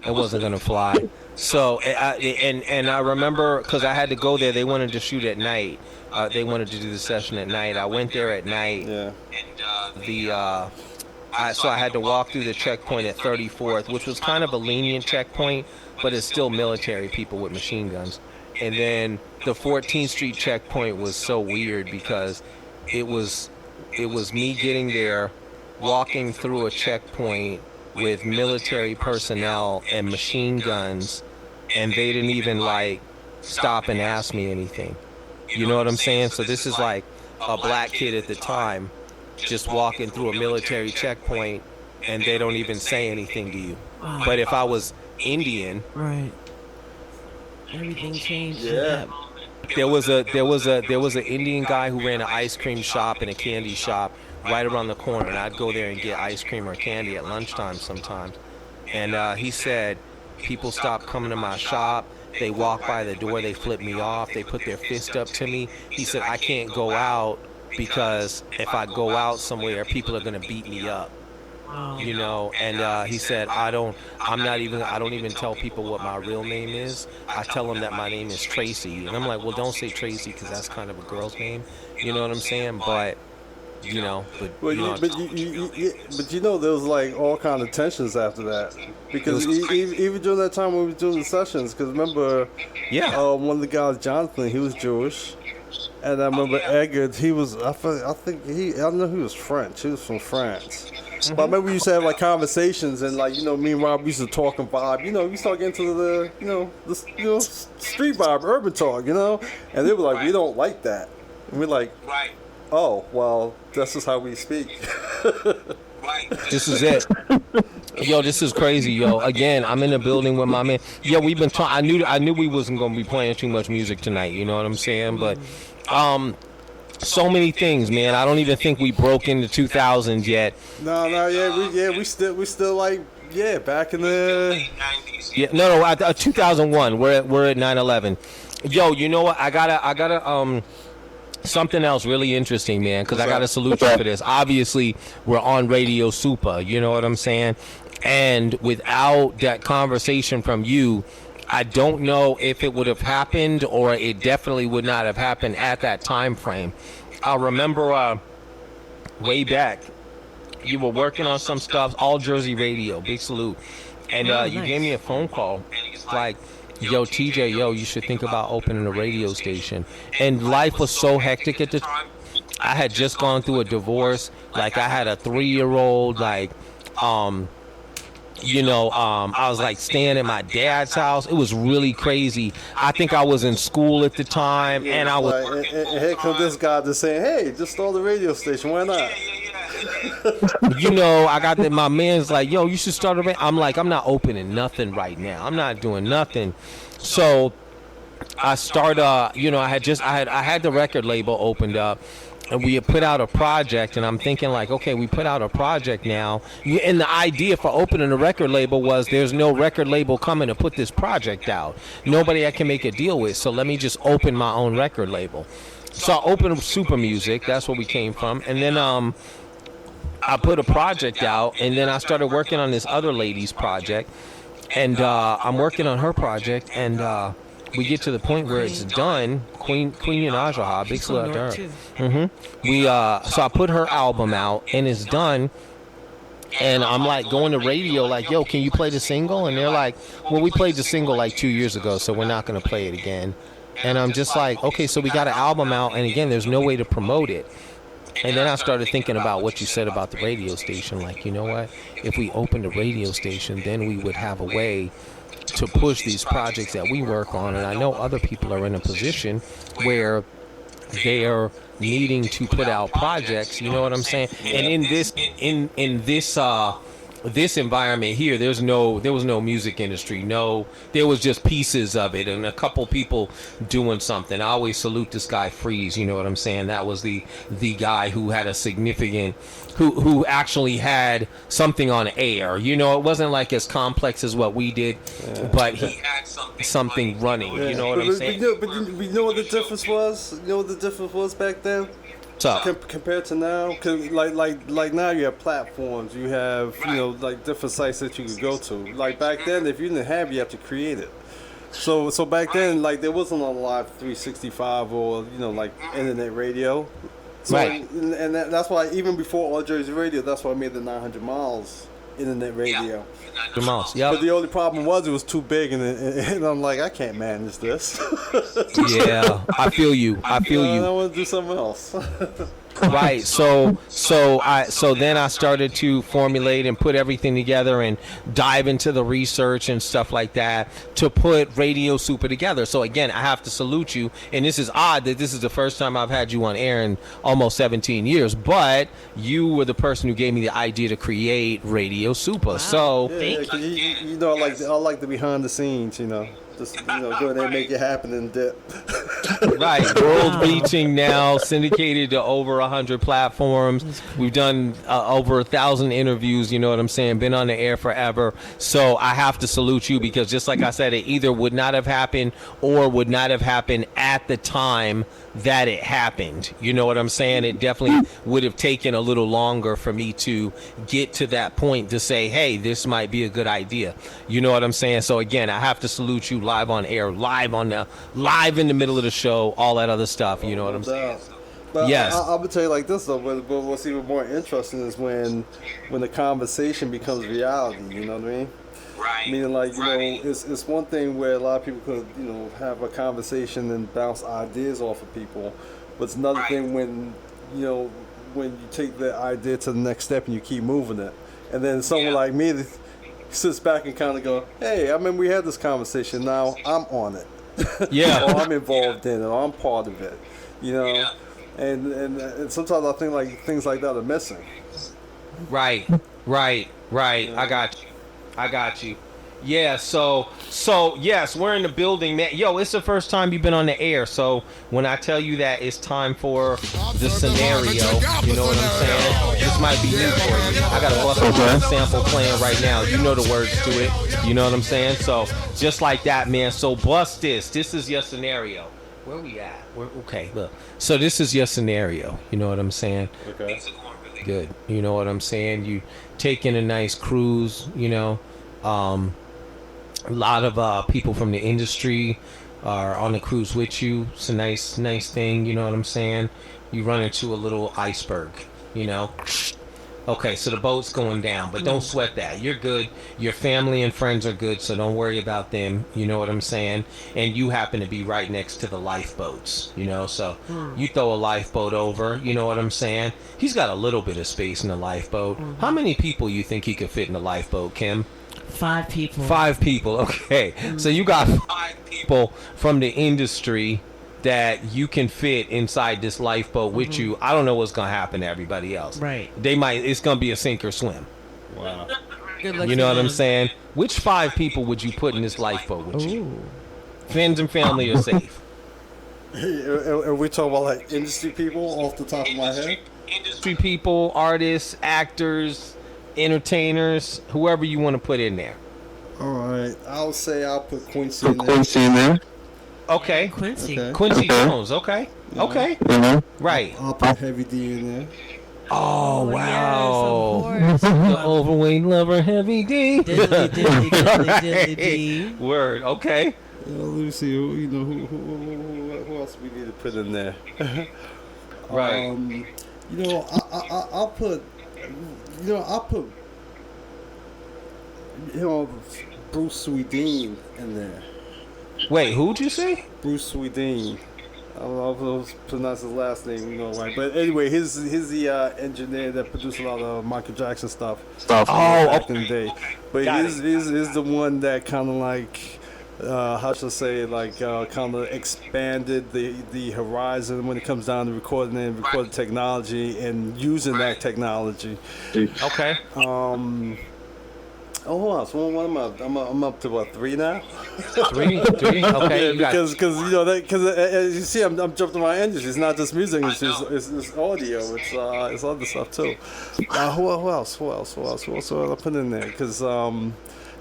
Speaker 1: it wasn't gonna fly. So and I remember because I had to go there. They wanted to shoot at night. They wanted to do the session at night. I went there at night.
Speaker 3: Yeah.
Speaker 1: So I had to walk through the checkpoint at 34th, which was kind of a lenient checkpoint, but it's still military people with machine guns. And then the 14th Street checkpoint was so weird because it was me getting there, walking through a checkpoint with military personnel and machine guns, and they didn't even like stop and ask me anything. You know what I'm saying? So this is like a black kid at the time just walking through a military checkpoint and they don't even say anything to you. But if I was Indian,
Speaker 2: Right. Everything changed.
Speaker 3: Yeah.
Speaker 1: there was an Indian guy who ran an ice cream shop and a candy shop right around the corner, and I'd go there and get ice cream or candy at lunchtime sometimes. And he said people stopped coming to my shop. They walk by the door, they flip me off, they put their fist up to me. He said I can't go out because if I go out somewhere, people are gonna beat me up.
Speaker 2: Wow.
Speaker 1: You know, and he said I don't even tell people what my real name is. I tell them that my name is Tracy, and I'm like, well, don't say Tracy because that's kind of a girl's name. You know what I'm saying? But you know,
Speaker 3: But you know, there was like all kind of tensions after that because even during that time when we were doing the sessions, because remember, one of the guys, Jonathan, he was Jewish, and I remember Edgar, he was I don't know, he was French, he was from France. But I remember we used to have like conversations and like, you know, me and Rob used to talk and vibe, you know, we start getting to the street vibe, urban talk, you know, and they were like, we don't like that, and we're like,
Speaker 4: right,
Speaker 3: oh, well, this is how we speak.
Speaker 4: right.
Speaker 1: this is it. Yo, this is crazy, yo. Again, I'm in the building with my man. Yo, we've been talking. I knew we wasn't gonna be playing too much music tonight. You know what I'm saying? But, so many things, man. I don't even think we broke into 2000s yet.
Speaker 3: No, we still like, yeah, back in the
Speaker 4: Late 90s.
Speaker 1: Yeah, no, 2001. We're at 9/11. Yo, you know what? I gotta something else really interesting, man, because I gotta salute you for this. Obviously, we're on Radio Supa. You know what I'm saying? And without that conversation from you, I don't know if it would have happened, or it definitely would not have happened at that time frame. I remember way back, you were working on some stuff, All Jersey Radio, big salute, and you gave me a phone call, like, yo, TJ, yo, you should think about opening a radio station. And life was so hectic at the time. I had just gone through a divorce, like I had a 3-year-old, like, I was like staying at my dad's house. It was really crazy. I think I was in school at the time, and I was.
Speaker 3: Like, and here comes this guy just saying, "Hey, just start the radio station. Why not?"
Speaker 1: You know, I got that. My man's like, "Yo, you should start a." I'm like, I'm not opening nothing right now. I'm not doing nothing. So I start. I had the record label opened up. and we had put out a project, and I'm thinking like, okay, we put out a project now, and the idea for opening a record label was there's no record label coming to put this project out, nobody I can make a deal with, so let me just open my own record label. So I opened Supa Music, that's where we came from, and then I put a project out, and then I started working on this other lady's project, and I'm working on her project, and we get to the point where it's done. Queen Yanajaha, big salute to her. So I put her album out, and it's done. And I'm like going to radio, like, yo, can you play the single? And they're like, well, we played the single like 2 years ago, so we're not going to play it again. And I'm just like, okay, so we got an album out, and again, there's no way to promote it. And then I started thinking about what you said about the radio station. Like, you know what? If we opened a radio station, then we would have a way to push these projects that we work on. And I know other people are in a position where they're needing to put out projects, you know what I'm saying? And in this environment here, there was no music industry. No, there was just pieces of it and a couple people doing something. I always salute this guy Freeze, you know what I'm saying? That was the guy who had a significant, who actually had something on air. You know, it wasn't like as complex as what we did, but he had something running. You know what I'm saying?
Speaker 3: But you know what the difference was? You know what the difference was back then? Compared to now, cause like now you have platforms, you have like different sites that you can go to. Like back then, if you didn't have, you have to create it. So back then, like there wasn't a live 365 or like internet radio. So,
Speaker 1: right.
Speaker 3: And that's why even before All Jersey Radio, that's why I made the 900 miles internet radio.
Speaker 1: The mouse, yeah.
Speaker 3: But the only problem was it was too big, and I'm like, I can't manage this.
Speaker 1: Yeah, I feel you. I
Speaker 3: want to do something else.
Speaker 1: Right. So then I started to formulate and put everything together and dive into the research and stuff like that to put Radio Supa together. So again, I have to salute you. And this is odd that this is the first time I've had you on air in almost 17 years, but you were the person who gave me the idea to create Radio Supa. Wow. So
Speaker 3: I like the behind the scenes, just go in there and make it happen and dip.
Speaker 1: Right, world reaching now, syndicated to over 100 platforms. We've done over 1,000 interviews. You know what I'm saying? Been on the air forever. So I have to salute you because, just like I said, it either would not have happened or would not have happened at the time that it happened. You know what I'm saying? It definitely would have taken a little longer for me to get to that point to say, hey, this might be a good idea. You know what I'm saying? So again, I have to salute you live on air, live in the middle of the show, all that other stuff. You know what I'm saying?
Speaker 3: But
Speaker 1: yes.
Speaker 3: I'm gonna tell you like this though. But what's even more interesting is when the conversation becomes reality. You know what I mean?
Speaker 4: Right.
Speaker 3: Meaning like it's one thing where a lot of people could have a conversation and bounce ideas off of people, but it's another thing when you take the idea to the next step and you keep moving it, and then someone like me that sits back and kind of go, hey, I mean we had this conversation, now I'm on it.
Speaker 1: Yeah.
Speaker 3: Or I'm involved in it, or I'm part of it. And sometimes I think like things like that are missing.
Speaker 1: Right. I got you. Yeah, so yes, we're in the building, man. Yo, it's the first time you've been on the air, so when I tell you that it's time for the scenario, you know what I'm saying? This might be new for you. I got a Buffalo sample playing right now. You know the words to it. You know what I'm saying? So just like that, man. So bust this. This is your scenario. Where we at? Okay, look. So this is your scenario. You know what I'm saying?
Speaker 3: Okay.
Speaker 1: Good. You know what I'm saying? You taking a nice cruise, a lot of people from the industry are on the cruise with you. It's a nice thing, you know what I'm saying? You run into a little iceberg, Okay, so the boat's going down, but don't sweat that. You're good. Your family and friends are good, so don't worry about them. You know what I'm saying? And you happen to be right next to the lifeboats, so you throw a lifeboat over, you know what I'm saying? He's got a little bit of space in the lifeboat. How many people you think he could fit in the lifeboat, Kim?
Speaker 2: 5 people.
Speaker 1: 5 people, okay. So you got 5 people from the industry that you can fit inside this lifeboat with you. I don't know what's gonna happen to everybody else.
Speaker 2: Right.
Speaker 1: It's gonna be a sink or swim.
Speaker 3: Wow.
Speaker 2: Good luck.
Speaker 1: You know what I'm saying? Which 5 people would you put in this lifeboat with you? Friends and family are safe.
Speaker 3: Are we talking about like industry people off the top of my head?
Speaker 1: Industry people, artists, actors, entertainers, whoever you want to put in there.
Speaker 3: All right, I'll say I'll put Quincy in there.
Speaker 1: Okay.
Speaker 2: Quincy.
Speaker 3: Okay.
Speaker 1: Quincy Jones. Okay.
Speaker 3: Yeah.
Speaker 1: Okay. Right.
Speaker 3: I'll put Heavy D in there.
Speaker 1: Oh, wow.
Speaker 2: Yes, of course.
Speaker 1: The overweight lover, Heavy D.
Speaker 2: Diddly.
Speaker 1: Word. Okay.
Speaker 3: Let me see. Who else we need to put in there?
Speaker 1: Right.
Speaker 3: I'll put. Bruce Swedeen in there.
Speaker 1: Wait, who'd you say?
Speaker 3: Bruce Swedeen. I don't know if I pronounce his last name, right. But anyway, he's the engineer that produced a lot of Michael Jackson stuff. Back in the day. But he's the one that kind of like, how should I say, like kind of expanded the horizon when it comes down to recording technology and using that technology.
Speaker 1: Okay.
Speaker 3: Hold on. So what am I? I'm up to what, 3 now?
Speaker 1: Three. Okay.
Speaker 3: Yeah,
Speaker 1: You got-
Speaker 3: because as you see, I'm jumping around industries. It's not just music. It's audio. It's other stuff too. Who else? Who else I put in there? Because I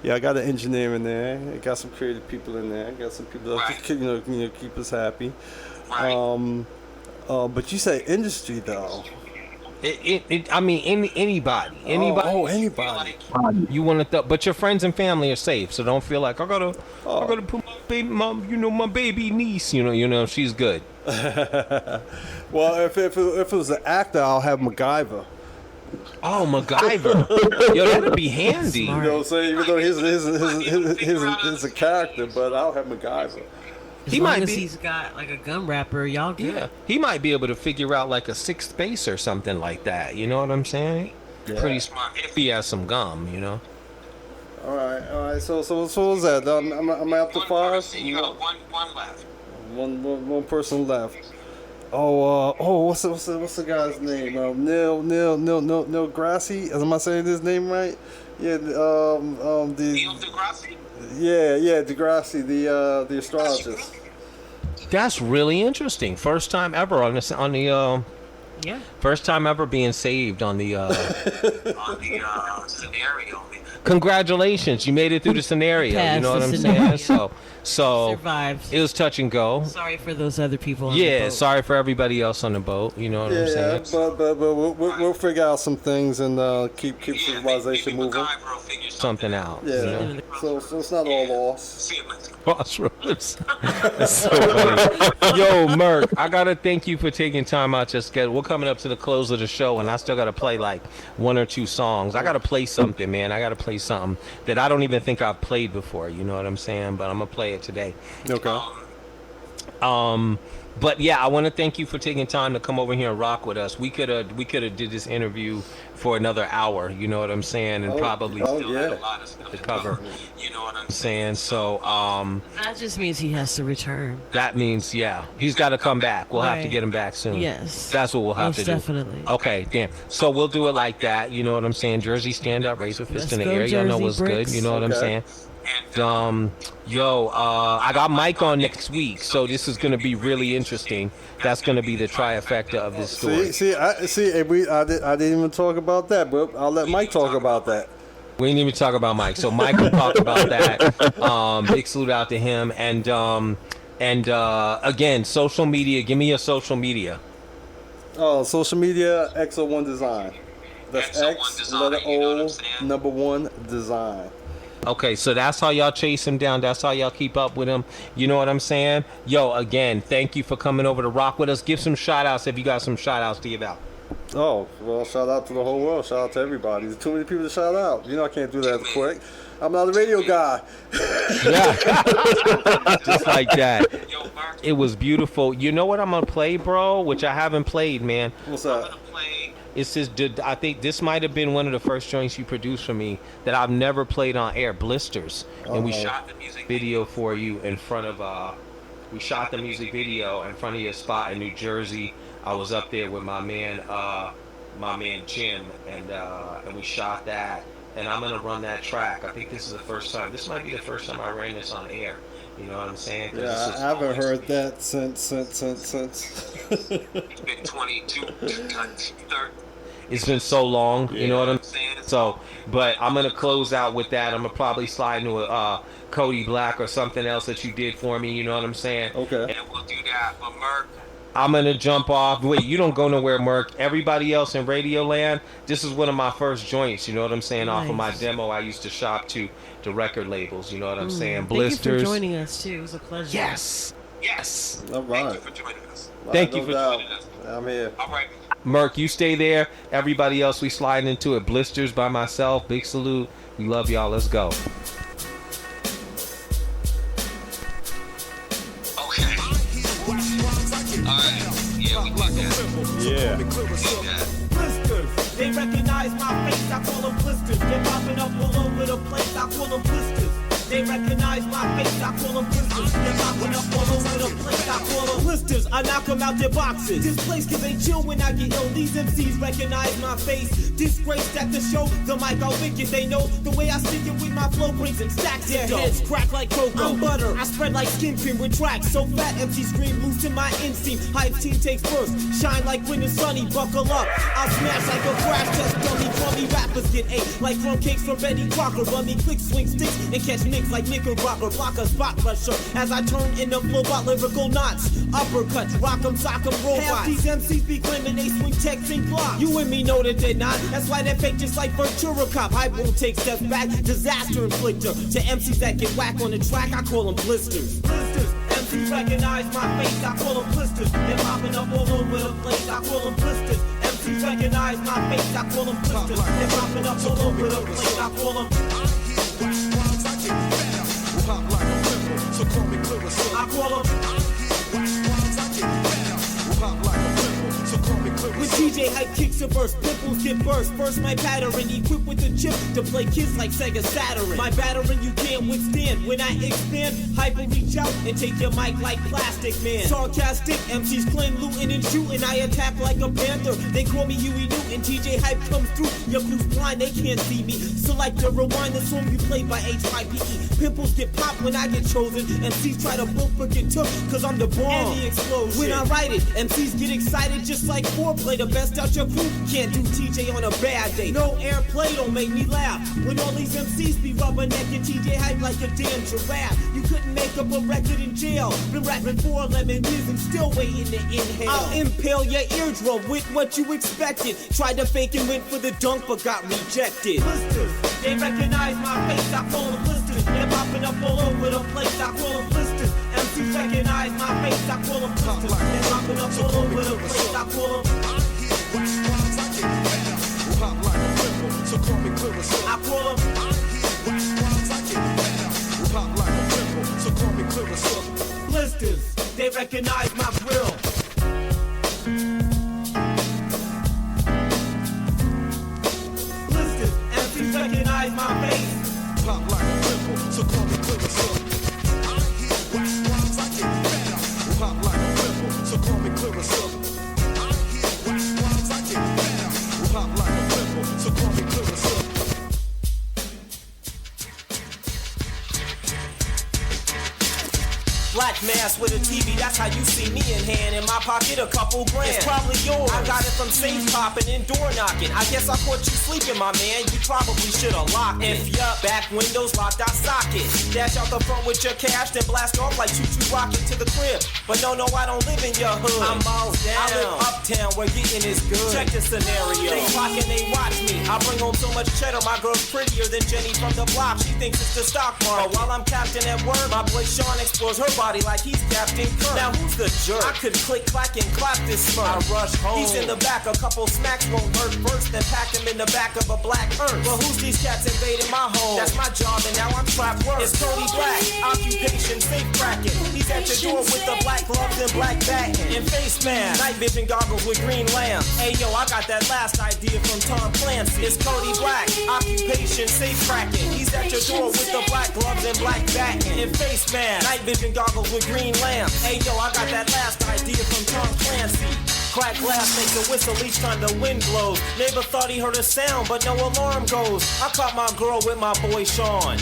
Speaker 3: got an engineer in there. I got some creative people in there. I got some people that keep us happy.
Speaker 4: Right.
Speaker 3: But you say industry though.
Speaker 1: I mean, anybody.
Speaker 3: Oh, anybody.
Speaker 1: You want to, but your friends and family are safe, so don't feel like I gotta put my baby niece. She's good.
Speaker 3: Well, if it was an actor, I'll have MacGyver.
Speaker 1: Oh, MacGyver. Yo, that'd be handy.
Speaker 3: You know what I'm saying? Even though he's a character, but I'll have MacGyver.
Speaker 2: As long as he's got like a gum wrapper, y'all good.
Speaker 1: Yeah, he might be able to figure out like a sixth base or something like that. You know what I'm saying?
Speaker 3: Yeah.
Speaker 1: Pretty smart if he has some gum.
Speaker 3: All right. So what was that? Am I up to 5?
Speaker 4: You got one left.
Speaker 3: One person left. What's the guy's name? Neil Grassi. Am I saying his name right? Yeah.
Speaker 4: Neil deGrasse?
Speaker 3: Yeah, Degrassi, the astrologist.
Speaker 1: That's really interesting. First time ever on the
Speaker 2: Yeah.
Speaker 1: first time ever being saved on the
Speaker 4: On the scenario.
Speaker 1: Congratulations, you made it through the scenario.
Speaker 2: Passed
Speaker 1: You know what
Speaker 2: the
Speaker 1: I'm
Speaker 2: scenario.
Speaker 1: saying? So
Speaker 2: Survived.
Speaker 1: it was touch and go.
Speaker 2: Sorry for those other people on the
Speaker 1: Yeah,
Speaker 2: boat.
Speaker 1: sorry for everybody else on the boat. You know what I'm saying?
Speaker 3: but we'll figure out some things and keep civilization moving.
Speaker 1: Something out.
Speaker 3: Yeah,
Speaker 1: You know?
Speaker 3: so it's not all lost.
Speaker 4: See you later.
Speaker 1: Crossroads. That's so funny. Yo, Merc, I gotta thank you for taking time out your schedule. We're coming up to the close of the show, and I still gotta play like 1 or 2 songs. I gotta play something, man. I gotta play something that I don't even think I've played before. You know what I'm saying? But I'm gonna play it today.
Speaker 3: Okay.
Speaker 1: But yeah, I want to thank you for taking time to come over here and rock with us. We could have did this interview for another hour. You know what I'm saying? And probably still
Speaker 3: yeah.
Speaker 1: had a lot of stuff to cover. You know what I'm saying? So
Speaker 2: That just means he has to return.
Speaker 1: that means he's got to come back. We'll have to
Speaker 2: Right.
Speaker 1: get him back soon.
Speaker 2: Yes.
Speaker 1: That's what we'll have
Speaker 2: Most
Speaker 1: to do.
Speaker 2: definitely.
Speaker 1: Okay, damn. So we'll do it like that. You know what I'm saying? Jersey, stand up, raise a fist
Speaker 2: Let's
Speaker 1: in the
Speaker 2: go,
Speaker 1: air. Y'all know
Speaker 2: Jersey
Speaker 1: what's
Speaker 2: Bricks.
Speaker 1: good. You know what I'm
Speaker 3: Okay.
Speaker 1: saying? I got Mike on next week, so this is gonna be really interesting. That's gonna be the trifecta of this story.
Speaker 3: I didn't even talk about that, but I'll let Mike talk about that.
Speaker 1: We didn't even talk about Mike, so Mike will talk about that. Big salute out to him, and again, social media. Give me your social media.
Speaker 3: Oh, social media, X01 Design. That's
Speaker 4: X01
Speaker 3: X,
Speaker 4: Design,
Speaker 3: letter
Speaker 4: you know what I'm
Speaker 3: O,
Speaker 4: saying?
Speaker 3: number 1, Design.
Speaker 1: Okay, so that's how y'all chase him down. That's how y'all keep up with him. You know what I'm saying? Yo, again, thank you for coming over to rock with us. Give some shout outs if you got some shout outs to give out.
Speaker 3: Oh, well, shout out to the whole world. Shout out to everybody. There's too many people to shout out. You know I can't do that quick. I'm not a radio guy.
Speaker 1: Yeah. Just like that.
Speaker 4: Yo, Mark,
Speaker 1: It was beautiful. You know what I'm going to play, bro? Which I haven't played, man.
Speaker 3: What's
Speaker 4: I'm
Speaker 3: that?
Speaker 4: gonna play.
Speaker 1: It's this. I think this might have been one of the first joints you produced for me that I've never played on air. Blisters, and we
Speaker 3: Uh-oh.
Speaker 1: shot the music video for you in front of. We shot the music video in front of your spot in New Jersey. I was up there with my man Jim, and we shot that. And I'm gonna run that track. I think this is the first time. This might be the first time I ran this on air. You know what I'm saying? 'Cause
Speaker 3: Yeah,
Speaker 1: this
Speaker 3: I
Speaker 1: is-
Speaker 3: haven't heard that since.
Speaker 4: It's been 22, 30.
Speaker 1: It's been so long, you know what I'm
Speaker 4: saying?
Speaker 1: So, but I'm gonna close out with that. I'm gonna probably slide into a Cody Black or something else that you did for me. You know what I'm saying?
Speaker 3: Okay.
Speaker 4: And we'll do that. But Merc,
Speaker 1: I'm gonna jump off. Wait, you don't go nowhere, Merc. Everybody else in Radio Land, this is one of my first joints. You know what I'm saying? Off of my
Speaker 2: Nice.
Speaker 1: demo, I used to shop to record labels. You know what I'm saying?
Speaker 2: Thank you
Speaker 1: Blisters.
Speaker 2: for joining us too. It was a pleasure.
Speaker 1: Yes. Yes.
Speaker 3: All
Speaker 4: thank
Speaker 3: right.
Speaker 4: you for joining us.
Speaker 1: Thank
Speaker 3: No
Speaker 1: you for
Speaker 3: doubt.
Speaker 4: joining us.
Speaker 3: I'm here.
Speaker 4: All right.
Speaker 1: Merc, you stay there. Everybody else, we sliding into it. Blisters by myself. Big salute. We love y'all. Let's go.
Speaker 4: Okay. All right. Yeah, we got that.
Speaker 3: Yeah.
Speaker 4: We got that.
Speaker 5: Blisters, they recognize my face, I call them blisters. They're popping up all over the place, I call them blisters. They recognize my face, I call them blisters. They're popping up all over the place, I call them blisters. I knock them out their boxes. This place cause they chill when I get ill. These MCs recognize my face. Disgraced at the show, the mic I'll wicked. They know the way I stick it with my flow brings them stacks. Their heads crack like cocoa. I'm butter, I spread like skin cream with tracks. So fat, MC scream, loosen my inseam. Hype team takes first, shine like when it's sunny. Buckle up, I'll smash like a crash test dummy. Crummy rappers get ate like crumb cakes from Betty Crocker. Bummy quick swing sticks and catch nicks like Knickerbocker. Block a spot crusher as I turn in the flow by lyrical knots. Uppercuts, rock 'em, sock 'em, robots. Half these MCs be claiming they swing techs and blocks. You and me know that they're not. That's why they're fake just like Ventura Cop. Hype won't take steps back, disaster inflictor. To MCs that get whack on the track, I call them blisters. Blisters, MCs recognize my face, I call them blisters. They're popping up all over the place, I call them blisters. MCs recognize my face, I call them blisters. They're popping up all over the place, I call them. I call them. When DJ Hype kicks a verse, pimples get burst. Burst my pattern, equipped with a chip to play kids like Sega Saturn. My battering you can't withstand. When I expand, Hype will reach out and take your mic like Plastic Man. Sarcastic MCs claim looting and shooting. I attack like a panther. They call me Huey Newton. DJ Hype comes through. Your crew's blind, they can't see me. Select or rewind the song you played by HYPE. Pimples get popped when I get chosen. MCs try to book but get took, cause I'm the bomb. And the explosion. When I write it, MCs get excited just like foreplay. The best out your crew can't do TJ on a bad day. No airplay don't make me laugh. When all these MCs be rubbernecking TJ Hype like a damn giraffe. You couldn't make up a record in jail. Been rapping for 11 years and still waiting to inhale. I'll impale your eardrum with what you expected. Tried to fake and went for the dunk but got rejected. Blisters, they recognize my face, I call them blisters. They're popping up all over the place, I call them blisters. MCs recognize my face, I call them blisters. They're popping up all over the place, I call them. I call them. Blisters, they recognize my grill. Blisters, MCs recognize my face. Pop like a pimple, so call me Clarissa. I hear wax rhymes, I get better. Pop like a pimple, so call me Clarissa. I hear wax rhymes, I get better. Pop like a pimple, so call me Clarissa. Black mask with a TV, that's how you see me in hand. In my pocket, a couple grand. It's probably yours. I got it from safe popping and door knocking. I guess I caught you sleeping, my man. You probably should have locked it. If your back windows locked our socket, dash out the front with your cash, then blast off like choo-choo rocket to the crib. But no, I don't live in your hood. I'm miles down. I live uptown where getting is good. Check the scenario. They clock and they watch me. I bring home so much cheddar, my girl's prettier than Jenny from the block. She thinks it's the stock market. But while I'm captain at work, my boy Sean explores her body like he's Captain Kirk. Now who's the jerk? I could click, clack, and clap this smirk. I rush home. He's in the back, a couple smacks won't hurt first, then pack him in the back of a black hearse. But who's these cats invading my home? That's my job, and now I'm trapped work. It's Cody Black, occupation safe cracking. He's at your door with the black gloves and black baton and face mask, night vision goggles with green lamps. Hey yo, I got that last idea from Tom Clancy. It's Cody Black, occupation safe cracking. He's at your door with the black gloves and black baton and face mask, night vision goggles with green lamps. Hey yo, I got that last idea from Tom Clancy. Crack glass, make the whistle each time the wind blows. Neighbor thought he heard a sound, but no alarm goes. I caught my girl with my boy Sean.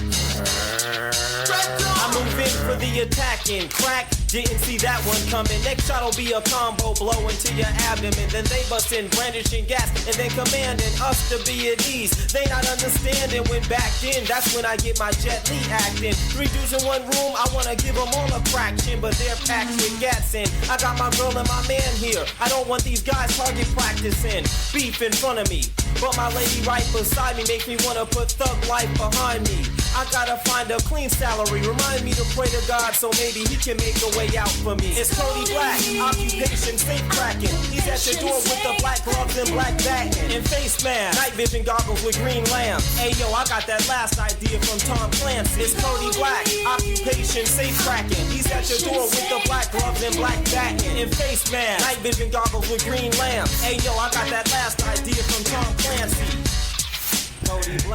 Speaker 5: I move in for the attacking. Crack, didn't see that one coming. Next shot'll be a combo blow into your abdomen. Then they bust in brandishing gas and then commanding us to be at ease. They not understanding when back in. That's when I get my Jet Li acting. 3 dudes in one room, I wanna give them all a fraction, but they're packed with gats in. I got my girl and my man here. I don't want these guys target practicing beef in front of me, but my lady right beside me makes me wanna put thug life behind me. I gotta find a clean salary. Remind me to pray to God so maybe he can make a way out for me. It's Cody Black, occupation safe cracking. He's at your door with the black gloves and black baton and face mask, night vision goggles with green lamps. Hey yo, I got that last idea from Tom Clancy. It's Cody Black, occupation safe cracking. He's at your door with the black gloves and black baton and face mask, night vision goggles with green lamps. Hey yo, I got that last idea from Tom Clancy.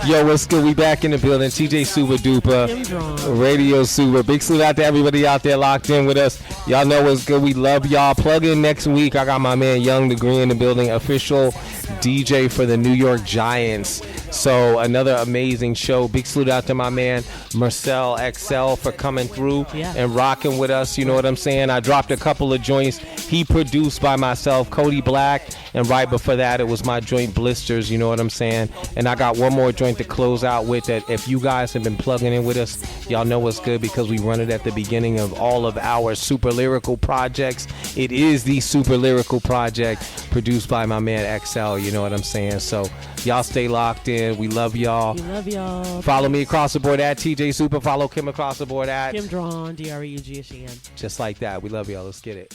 Speaker 1: Yo, what's good? We back in the building. TJ Super Duper,
Speaker 2: Kim Draughan.
Speaker 1: Radio Super. Big salute out to everybody out there locked in with us. Y'all know what's good. We love y'all. Plug in next week. I got my man Young Degree in the building, official DJ for the New York Giants. So another amazing show. Big salute out to my man Marcel XL for coming through and rocking with us. You know what I'm saying? I dropped a couple of joints he produced by myself, Cody Black, and right before that it was my joint Blisters. You know what I'm saying? And I got one more joint to close out with that if you guys have been plugging in with us, y'all know what's good because we run it at the beginning of all of our super lyrical projects. It is the Super Lyrical Project produced by my man XL. You know what I'm saying? So y'all stay locked in. We love y'all.
Speaker 2: We love y'all.
Speaker 1: Follow me across the board at TJ Super. Follow Kim across the board at
Speaker 2: Kim Draughan, Dreughan.
Speaker 1: just like that. We love y'all. Let's get it.